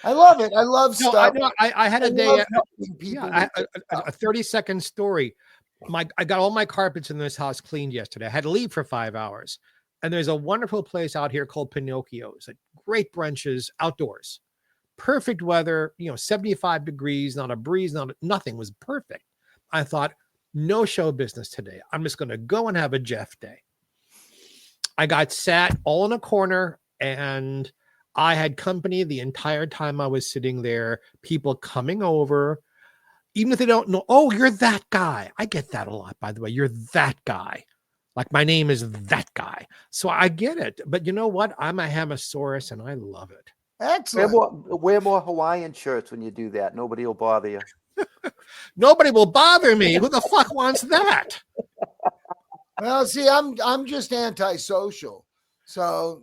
I love it. I love stuff. I had a day. People a 30-second story. I got all my carpets in this house cleaned yesterday. I had to leave for 5 hours. And there's a wonderful place out here called Pinocchio's. Great brunches outdoors. Perfect weather, 75 degrees, not a breeze, nothing was perfect. I thought, no show business today. I'm just going to go and have a Jeff day. I got sat all in a corner, and I had company the entire time I was sitting there, people coming over, even if they don't know, "Oh, you're that guy." I get that a lot, by the way. "You're that guy." Like my name is that guy. So I get it. But you know what? I'm a Hamasaurus and I love it. Excellent. Wear more Hawaiian shirts when you do that. Nobody will bother you. Nobody will bother me. Who the fuck wants that? Well, see, I'm just antisocial. So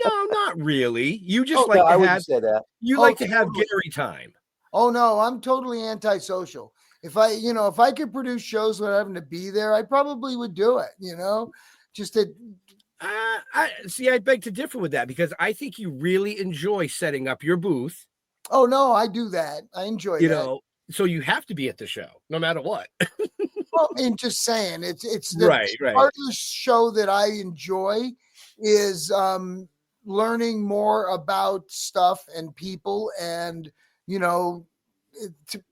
No, not really. You just I wouldn't say that. You like to have Gary time. Oh no, I'm totally antisocial. If I could produce shows without having to be there, I probably would do it. Just to. I beg to differ with that, because I think you really enjoy setting up your booth. Oh no, I do that. I enjoy that. So you have to be at the show, no matter what. Well, and just saying, it's the right. part of the show that I enjoy is learning more about stuff and people, and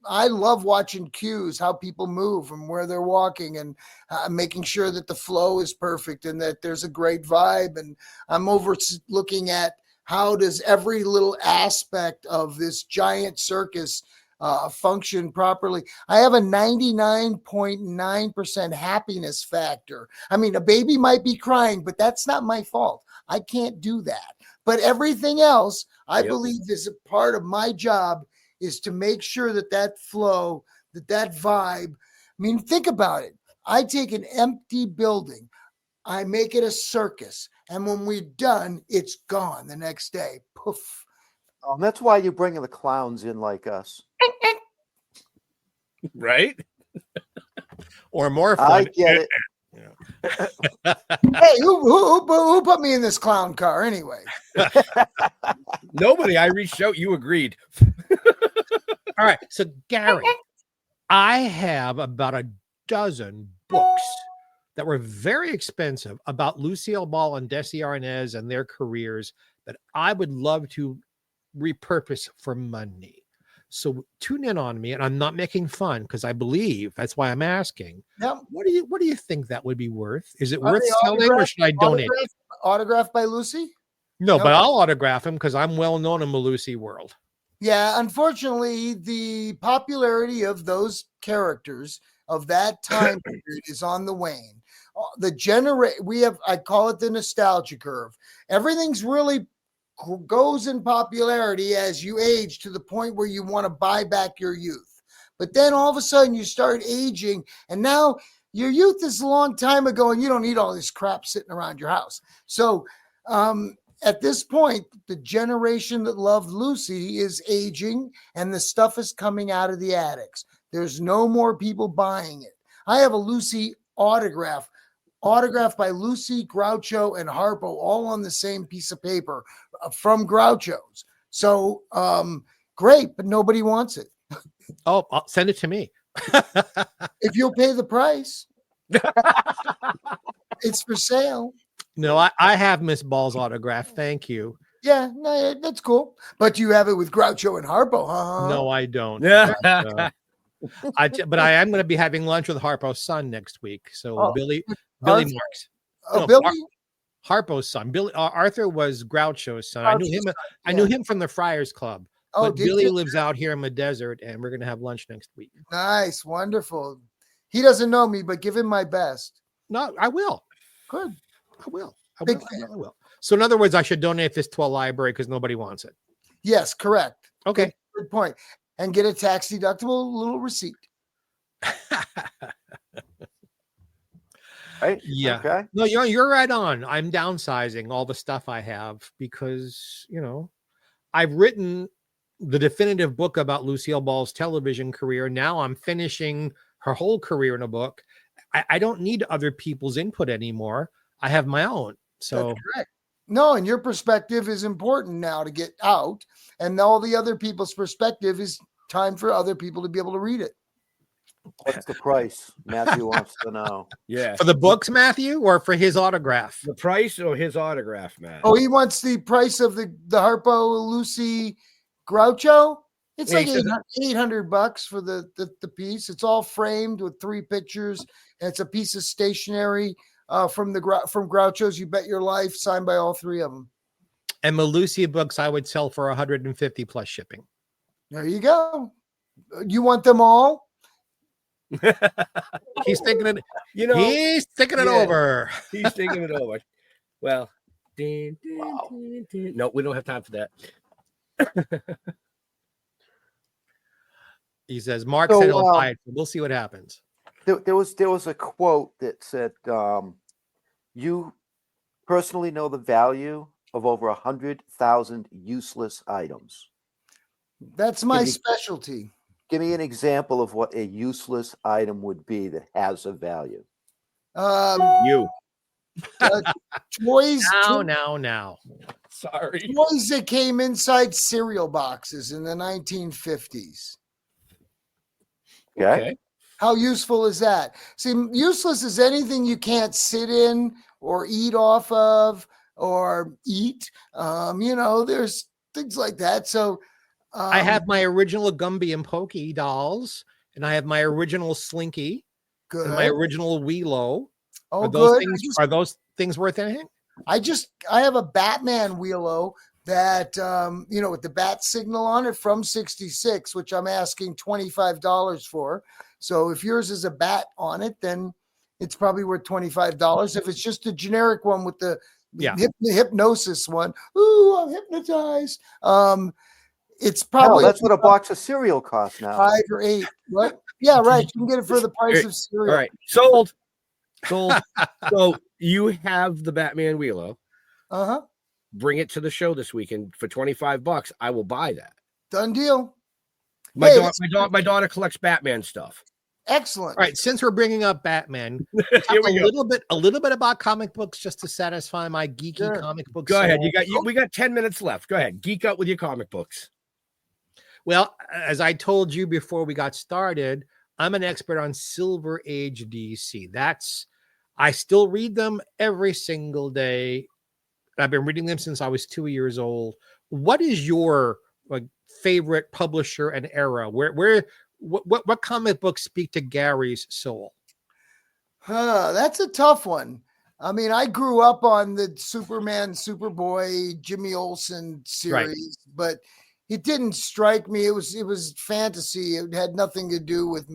I love watching cues, how people move and where they're walking, and making sure that the flow is perfect and that there's a great vibe. And I'm looking at how does every little aspect of this giant circus function properly. I have a 99.9% happiness factor. I mean, a baby might be crying, but that's not my fault. I can't do that. But everything else, I believe, is a part of my job is to make sure that flow, that vibe. I mean, think about it. I take an empty building, I make it a circus, and when we're done, it's gone the next day. Poof. That's why you're bringing the clowns in like us. Right? Or more fun. I get it. Hey, who put me in this clown car anyway? Nobody. I reached out. You agreed. All right. So, Gary, I have about a dozen books that were very expensive about Lucille Ball and Desi Arnaz and their careers that I would love to repurpose for money. So tune in on me, and I'm not making fun because I believe that's why I'm asking. Yep. What do you think that would be worth? Is it Are worth they selling, or should I donate? Autographed by Lucy? No, but I'll autograph him because I'm well known in the Lucy world. Yeah, unfortunately, the popularity of those characters of that time period is on the wane. I call it the nostalgia curve. Everything's really goes in popularity as you age to the point where you want to buy back your youth. But then all of a sudden you start aging, and now your youth is a long time ago, and you don't need all this crap sitting around your house. So at this point, the generation that loved Lucy is aging, and the stuff is coming out of the attics. There's no more people buying it. I have a Lucy autographed by Lucy, Groucho, and Harpo, all on the same piece of paper from Groucho's. So great, but nobody wants it. Oh, I'll send it to me. If you'll pay the price. It's for sale. No, I have Miss Ball's autograph. Thank you. Yeah, no, that's cool. But you have it with Groucho and Harpo, huh? No, I don't. Yeah. But I am going to be having lunch with Harpo's son next week. So Billy Marks. Billy? Harpo's son. Billy Arthur was Groucho's son. I knew him from the Friars Club. But Billy lives out here in the desert, and we're going to have lunch next week. Nice, wonderful. He doesn't know me, but give him my best. No, I will. Good. I will. I will. So in other words, I should donate this to a library because nobody wants it. Yes, correct. Okay. Good point. And get a tax deductible little receipt. Right? Yeah. Okay. No, you're right on. I'm downsizing all the stuff I have because, I've written the definitive book about Lucille Ball's television career. Now I'm finishing her whole career in a book. I don't need other people's input anymore. I have my own. So that's correct. No, and your perspective is important now to get out, and all the other people's perspective is time for other people to be able to read it. What's the price? Matthew wants to know. Yeah. For the books, Matthew, or for his autograph? The price or his autograph, Matt? Oh, he wants the price of the Harpo, Lucy, Groucho. It's like $800 for the piece. It's all framed with 3 pictures, and it's a piece of stationery from Groucho's. You Bet Your Life, signed by all 3 of them. And the Lucy books I would sell for $150 plus shipping. There you go. You want them all? He's thinking it. He's thinking it over. He's thinking it over. Well, no, we don't have time for that. He says, Mark said he'll buy it. We'll see what happens. There was a quote that said, you personally know the value of over 100,000 useless items. That's my specialty. Give me an example of what a useless item would be that has a value. You. Toys. Now. Sorry. Toys that came inside cereal boxes in the 1950s. Okay. How useful is that? See, useless is anything you can't sit in or eat off of or eat. There's things like that. So I have my original Gumby and Pokey dolls, and I have my original Slinky, and my original Wheelo. Oh, are those things worth anything? I have a Batman Wheelo that, with the bat signal on it from 66, which I'm asking $25 for. So if yours is a bat on it, then it's probably worth $25. If it's just a generic one with the hypnosis one, ooh, I'm hypnotized. It's probably that's what a box of cereal costs now. 5 or 8. What? Yeah, right. You can get it for the price of cereal. All right, sold. So you have the Batman Wheelo. Uh-huh. Bring it to the show this weekend for $25. I will buy that. Done deal. My daughter collects Batman stuff. Excellent. All right, since we're bringing up Batman, a little bit about comic books just to satisfy my geeky comic book. Go ahead. We got 10 minutes left. Go ahead. Geek out with your comic books. Well, as I told you before we got started, I'm an expert on Silver Age DC. I still read them every single day. I've been reading them since I was 2 years old. What is your favorite publisher and era? What comic books speak to Gary's soul? That's a tough one. I mean, I grew up on the Superman, Superboy, Jimmy Olsen series, but it didn't strike me. It was fantasy. It had nothing to do with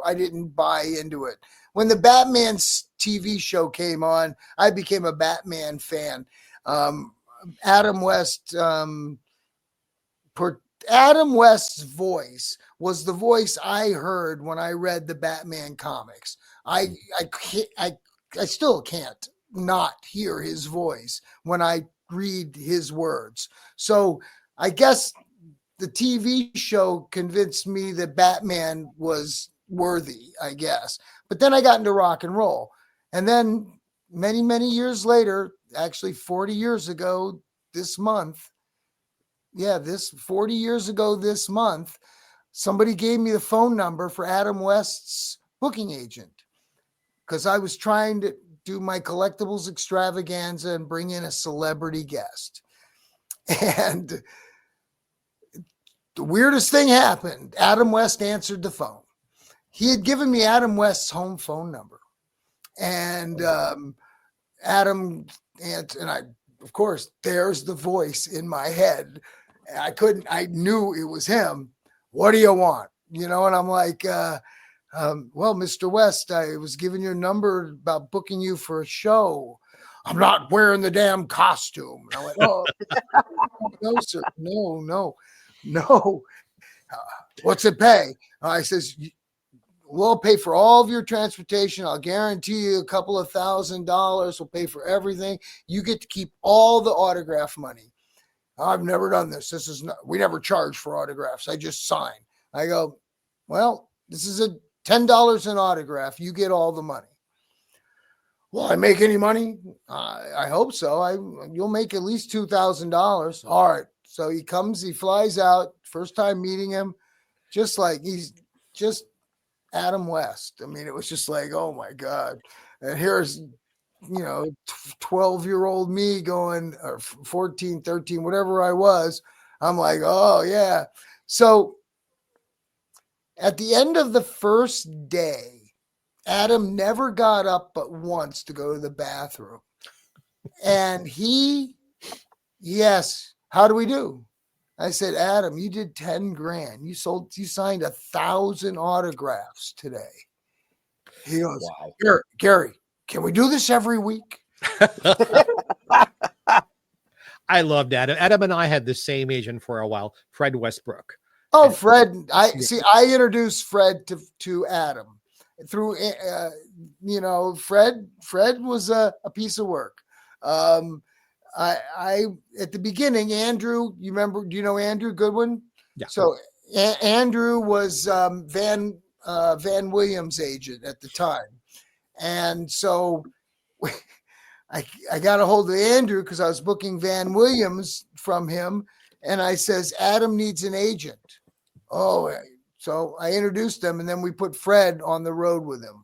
I didn't buy into it. When the Batman TV show came on, I became a Batman fan. Adam West's voice was the voice I heard when I read the Batman comics. I still can't not hear his voice when I read his words. So I guess the TV show convinced me that Batman was worthy, I guess. But then I got into rock and roll. And then many, many years later, actually 40 years ago this month, 40 years ago this month, somebody gave me the phone number for Adam West's booking agent because I was trying to do my collectibles extravaganza and bring in a celebrity guest. And the weirdest thing happened. Adam West answered the phone. He had given me Adam West's home phone number. And Adam, and I, of course, there's the voice in my head. I knew it was him. What do you want? And I'm like, well, Mr. West, I was giving your number about booking you for a show. I'm not wearing the damn costume. And I went, oh, no, sir. No. What's it pay? I says, we'll pay for all of your transportation. I'll guarantee you a couple of $1,000. We'll pay for everything. You get to keep all the autograph money. I've never done this. We never charge for autographs. I just sign. I go, well, this is a $10 an autograph. You get all the money. Will I make any money? I hope so. You'll make at least $2,000. All right. So he flies out. First time meeting him, just like he's just Adam West. I mean, it was just like, oh my God. And here's 12-year-old me going, or 14, 13, whatever I was. I'm like, oh yeah. So at the end of the first day, Adam never got up but once to go to the bathroom. And how do we do? I said, Adam, you did 10 grand. You signed 1,000 autographs today. He goes, wow. Gary, can we do this every week? I loved Adam. Adam and I had the same agent for a while, Fred Westbrook. Oh, Fred. I introduced Fred to Adam through, Fred was a piece of work. I at the beginning, Andrew, do you know Andrew Goodwin? Yeah. So Andrew was Van Williams' agent at the time. And so I got a hold of Andrew because I was booking Van Williams from him. And I says, Adam needs an agent. Oh, so I introduced them, and then we put Fred on the road with him.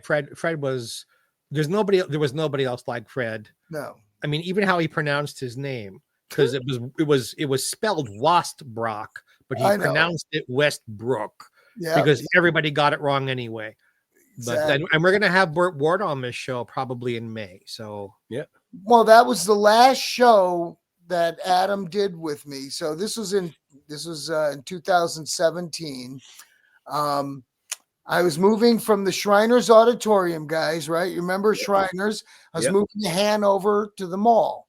Fred was, there was nobody else like Fred. No. I mean, even how he pronounced his name, because it was spelled Wastbrock, but he pronounced it Westbrook because everybody got it wrong anyway. But then, and we're gonna have Burt Ward on this show probably in May. So Well, that was the last show that Adam did with me. So this was in 2017. I was moving from the Shriners Auditorium, guys, right? You remember Shriners? I was moving to Hanover to the mall,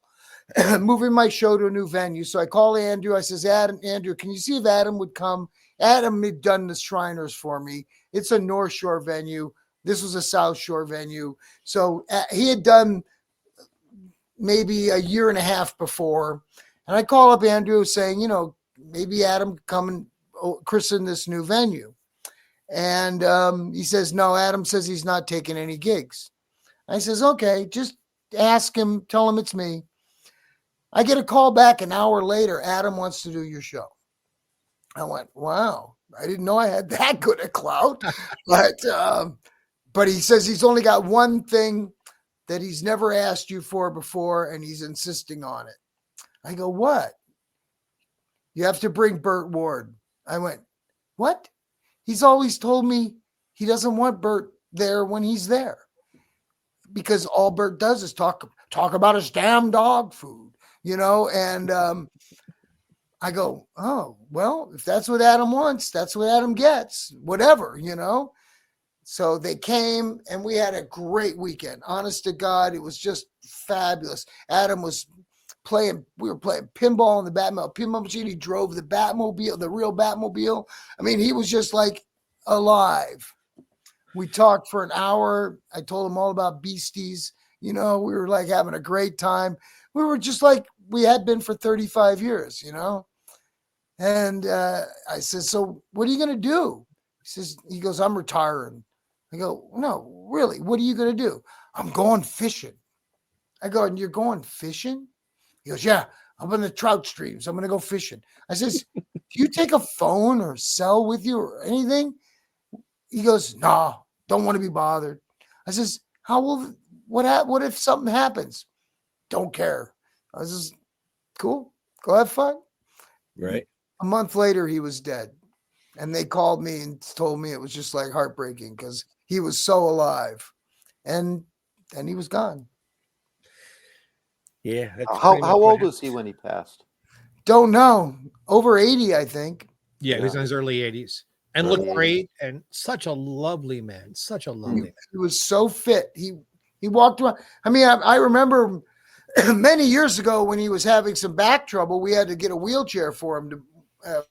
moving my show to a new venue. So I call Andrew. I says, Andrew, can you see if Adam would come? Adam had done the Shriners for me. It's a North Shore venue. This was a South Shore venue. So he had done maybe a year and a half before. And I call up Andrew saying, you know, maybe Adam come and christen this new venue. And he says, no, Adam says he's not taking any gigs. I says, okay, just ask him, tell him it's me. I get a call back an hour later. Adam wants to do your show. I went, wow, I didn't know I had that good a clout. But he says he's only got one thing that he's never asked you for before, and he's insisting on it. I go, what? You have to bring Burt Ward. I went, what? He's always told me he doesn't want Burt there when he's there, because all Burt does is talk about his damn dog food, you know? And I go, oh, well, if that's what Adam wants, that's what Adam gets, whatever, you know? So they came and we had a great weekend. Honest to God, it was just fabulous. Adam was we were playing pinball in the pinball machine. He drove the Batmobile, the real Batmobile. I mean, he was just like alive. We talked for an hour. I told him all about Beasties. You know, we were like having a great time. We were just like we had been for 35 years, you know? And I said, so what are you going to do? He goes, I'm retiring. I go, no, really, what are you going to do? I'm going fishing. I go, and you're going fishing? He goes, yeah, I'm in the trout streams. I'm going to go fishing. I says, do you take a phone or cell with you or anything? He goes, no, don't want to be bothered. I says, what if something happens? Don't care. I was just, cool, go have fun. Right. A month later, he was dead. And they called me and told me it was just like heartbreaking because he was so alive. And then he was gone. Yeah. How old was he when he passed? Don't know. Over 80, I think. Yeah, he was in his early 80s and looked great and such a lovely man. Such a lovely man. He was so fit. He walked around. I mean, I remember many years ago when he was having some back trouble, we had to get a wheelchair for him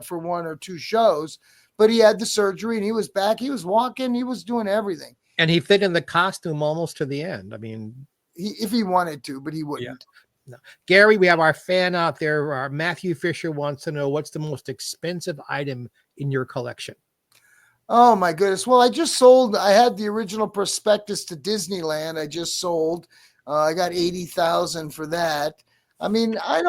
for one or two shows, but he had the surgery and he was back. He was walking. He was doing everything. And he fit in the costume almost to the end. I mean, if he wanted to, but he wouldn't. Yeah. No. Gary, we have our fan out there. Matthew Fisher wants to know what's the most expensive item in your collection. Oh my goodness. Well, I had the original prospectus to Disneyland. I just sold. I got $80,000 for that. I mean, I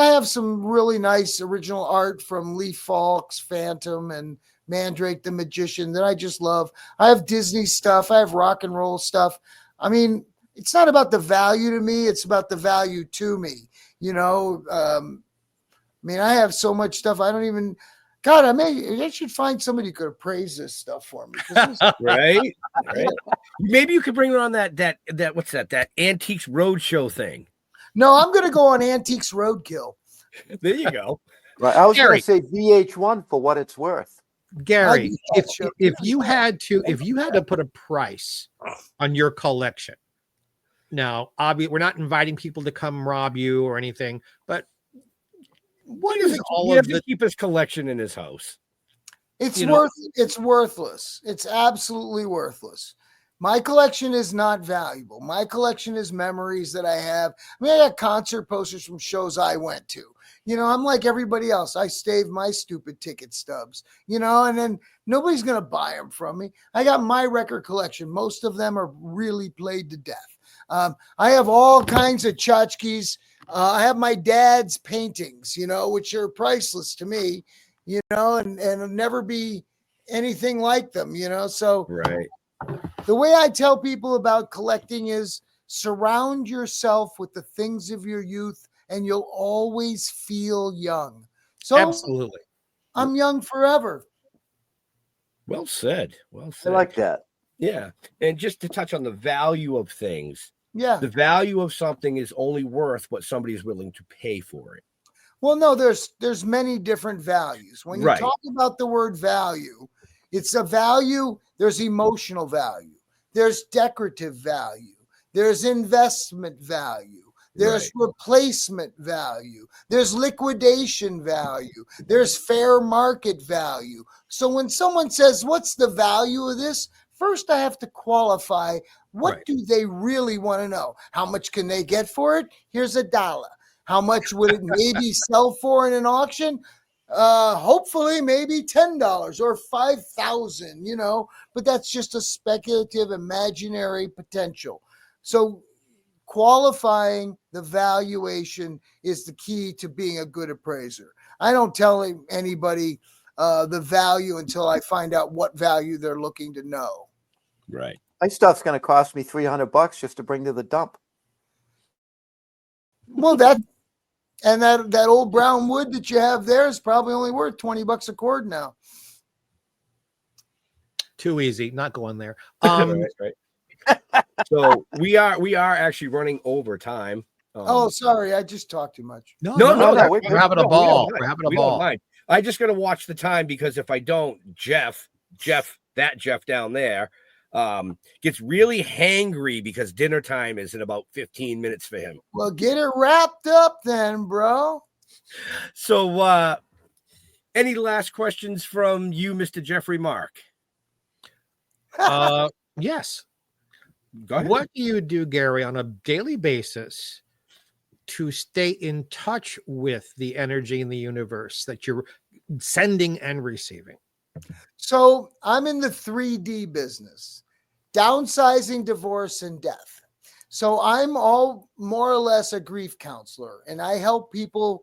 have some really nice original art from Lee Falk's Phantom and Mandrake the Magician that I just love. I have Disney stuff. I have rock and roll stuff. I mean, it's not about the value to me. It's about the value to me. You know, I mean, I have so much stuff. I don't even, God, I should find somebody who could appraise this stuff for me. Right. Maybe you could bring on that what's that Antiques Road Show thing. No, I'm going to go on Antiques Roadkill. There you go. Right. I was going to say VH1 for what it's worth. Gary, if you had to put a price on your collection, now obviously we're not inviting people to come rob you or anything, but what is all of the keep his collection in his house? It's worthless. It's absolutely worthless. My collection is not valuable. My collection is memories that I have. I mean, I got concert posters from shows I went to. You know, I'm like everybody else. I stave my stupid ticket stubs, you know, and then nobody's going to buy them from me. I got my record collection. Most of them are really played to death. I have all kinds of tchotchkes. I have my dad's paintings, you know, which are priceless to me, you know, and never be anything like them, you know. So right. The way I tell people about collecting is surround yourself with the things of your youth and you'll always feel young. So absolutely. I'm young forever. Well said. I like that. Yeah. And just to touch on the value of things, Yeah. The value of something is only worth what somebody is willing to pay for it. Well, no, there's many different values. When you Right. talk about the word value, it's a value. There's emotional value. There's decorative value. There's investment value. There's replacement value. There's liquidation value. There's fair market value. So when someone says, what's the value of this? First, I have to qualify. What do they really want to know? How much can they get for it? Here's $1. How much would it maybe sell for in an auction? Hopefully maybe $10 or $5,000, but that's just a speculative, imaginary potential. So qualifying the valuation is the key to being a good appraiser. I don't tell anybody the value until I find out what value they're looking to know. Right. My stuff's going to cost me $300 just to bring to the dump. Well, that old brown wood that you have there is probably only worth $20 a cord now. Too easy. Not going there. Right. So we are actually running over time. Sorry, I just talked too much. No, we're having a ball. We're having a ball. I just gotta watch the time, because if I don't, Jeff down there gets really hangry because dinner time is in about 15 minutes for him. Well, get it wrapped up then, bro. So any last questions from you, Mr. Jeffrey Mark? Yes. Go ahead. What do you do, Gary, on a daily basis to stay in touch with the energy in the universe that you're sending and receiving? So I'm in the 3D business, downsizing, divorce, and death. So I'm all more or less a grief counselor, and I help people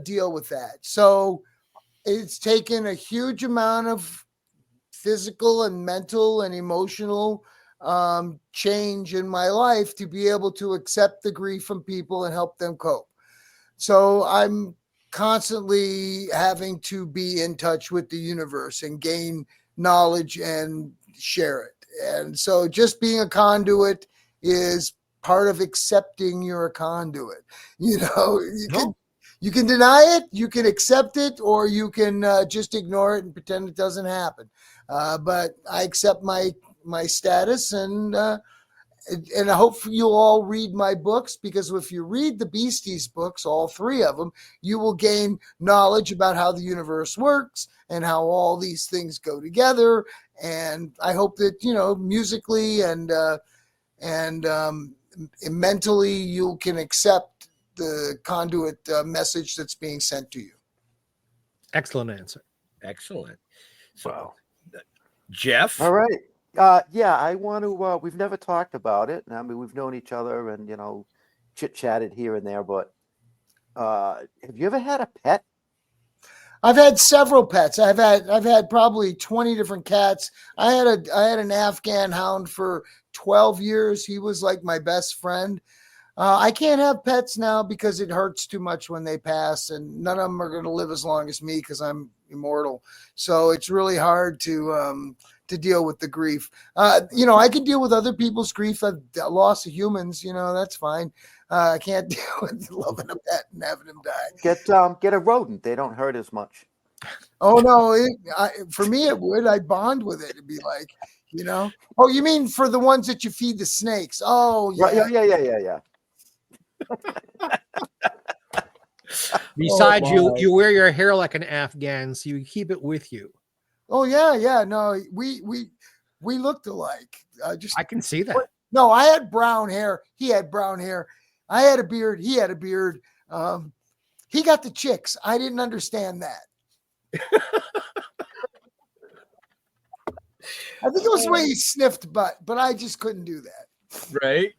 deal with that. So it's taken a huge amount of physical and mental and emotional change in my life to be able to accept the grief from people and help them cope. So I'm constantly having to be in touch with the universe and gain knowledge and share it. And so just being a conduit is part of accepting you're a conduit. You can deny it, you can accept it, or you can just ignore it and pretend it doesn't happen. But I accept my status, and I hope you'll all read my books, because if you read the Beasties books, all 3 of them, you will gain knowledge about how the universe works and how all these things go together. And I hope that, musically and mentally, you can accept the conduit message that's being sent to you. Excellent answer. Excellent. So, Jeff. All right. Yeah, I want to, we've never talked about it. I mean, we've known each other and, chit-chatted here and there, but have you ever had a pet? I've had several pets. I've had probably 20 different cats. I had an Afghan hound for 12 years. He was like my best friend. I can't have pets now because it hurts too much when they pass, and none of them are going to live as long as me because I'm immortal. So it's really hard to deal with the grief. I can deal with other people's grief. I've lost humans, that's fine. I can't deal with loving a pet and having him die. Get a rodent. They don't hurt as much. Oh no, for me it would. I'd bond with it. It'd be like, Oh, you mean for the ones that you feed the snakes? Oh, yeah. Right, yeah. Besides, you wear your hair like an Afghan, so you keep it with you. Oh yeah. No, we looked alike. I can see that. No, I had brown hair. He had brown hair. I had a beard. He had a beard. He got the chicks. I didn't understand that. I think it was the way he sniffed butt, but I just couldn't do that. Right.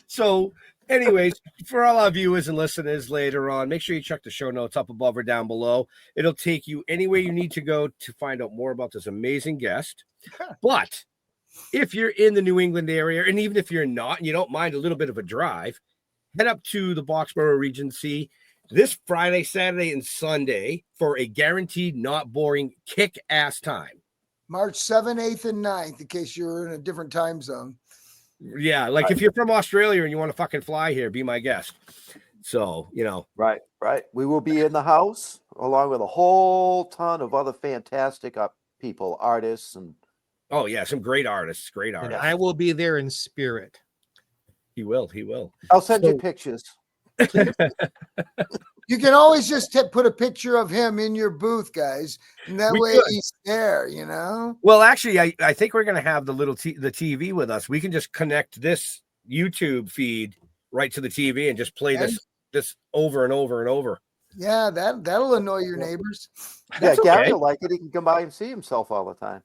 So, anyways, for all our viewers and listeners later on, make sure you check the show notes up above or down below. It'll take you anywhere you need to go to find out more about this amazing guest. But if you're in the New England area, and even if you're not, and you don't mind a little bit of a drive, head up to the Boxborough Regency this Friday, Saturday, and Sunday for a guaranteed not boring kick-ass time. March 7th, 8th, and 9th, in case you're in a different time zone. Yeah, like if you're from Australia and you want to fucking fly here, be my guest. So, you know. Right. We will be in the house along with a whole ton of other fantastic people, artists, and Oh yeah, some great artists. And I will be there in spirit. He will. I'll send you pictures. You can always just put a picture of him in your booth, guys, and that way he's there. You know. Well, actually, I think we're gonna have the TV with us. We can just connect this YouTube feed right to the TV and just play this over and over and over. Yeah, that'll annoy your neighbors. Yeah, Gary will like it. He can come by and see himself all the time.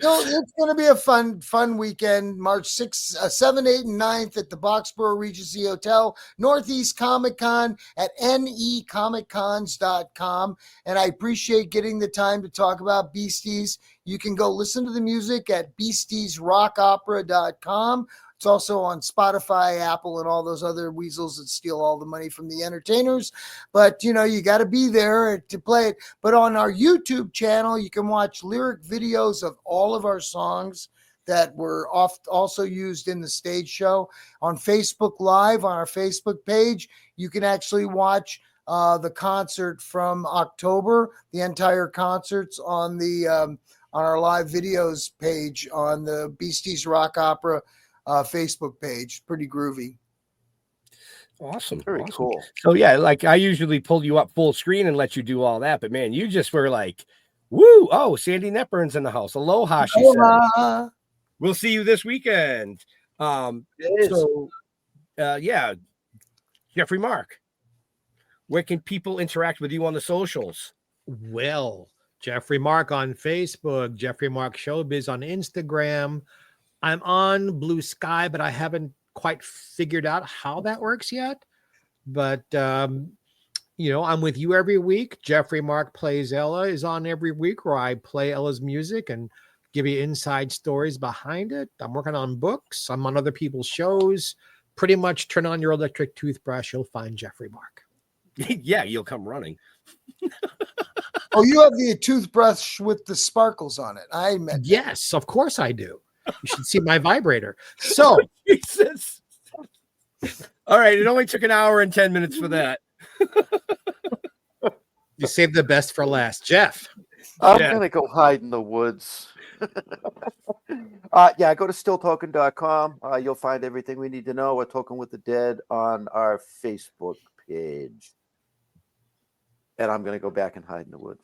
So it's going to be a fun weekend, March 6th, 7th, 8th, and 9th at the Boxborough Regency Hotel, Northeast Comic Con at necomiccons.com. And I appreciate getting the time to talk about Beasties. You can go listen to the music at beastiesrockopera.com. It's also on Spotify, Apple, and all those other weasels that steal all the money from the entertainers. But, you know, you got to be there to play it. But on our YouTube channel, you can watch lyric videos of all of our songs that were also used in the stage show. On Facebook Live, on our Facebook page, you can actually watch the concert from October, the entire concerts on our live videos page on the Beasties Rock Opera Facebook page. Pretty groovy. Awesome. Very cool. So yeah, like I usually pull you up full screen and let you do all that, but man, you just were like, woo! Oh, Sandy Netburn's in the house. Aloha, she said. We'll see you this weekend. Yeah, Jeffrey Mark, where can people interact with you on the socials? Well, Jeffrey Mark on Facebook, Jeffrey Mark Showbiz on Instagram. I'm on Blue Sky, but I haven't quite figured out how that works yet. But, you know, I'm with you every week. Jeffrey Mark Plays Ella is on every week where I play Ella's music and give you inside stories behind it. I'm working on books. I'm on other people's shows. Pretty much turn on your electric toothbrush. You'll find Jeffrey Mark. Yeah, you'll come running. Oh, you have the toothbrush with the sparkles on it. I meant. Yes, of course I do. You should see my vibrator. So, Jesus. All right. It only took an hour and 10 minutes for that. You saved the best for last. Jeff. I'm going to go hide in the woods. Go to stilltoken.com. You'll find everything we need to know. We're Toking with the Dead on our Facebook page. And I'm going to go back and hide in the woods.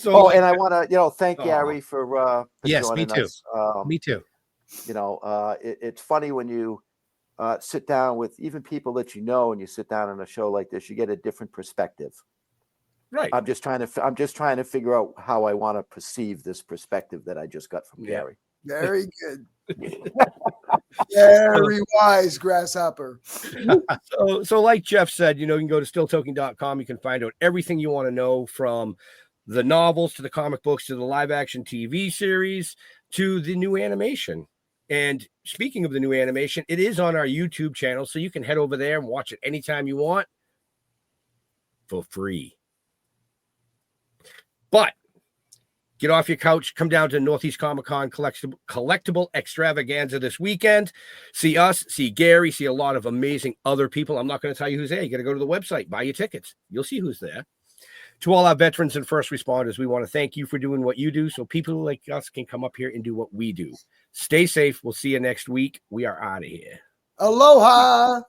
And I want to, thank Gary for joining us. Me too. It's funny when you sit down with even people that you know, and you sit down on a show like this, you get a different perspective. Right. I'm just trying to figure out how I want to perceive this perspective that I just got from Gary. Very good. Very wise, grasshopper. So like Jeff said, you can go to stilltoking.com. You can find out everything you want to know, from the novels to the comic books to the live action TV series to the new animation. And speaking of the new animation, it is on our YouTube channel, so you can head over there and watch it anytime you want for free. But get off your couch, come down to Northeast Comic Con collectible extravaganza this weekend. See us, see Gary, see a lot of amazing other people. I'm not going to tell you who's there. You got to go to the website, buy your tickets. You'll see who's there. To all our veterans and first responders, we want to thank you for doing what you do so people like us can come up here and do what we do. Stay safe. We'll see you next week. We are out of here. Aloha.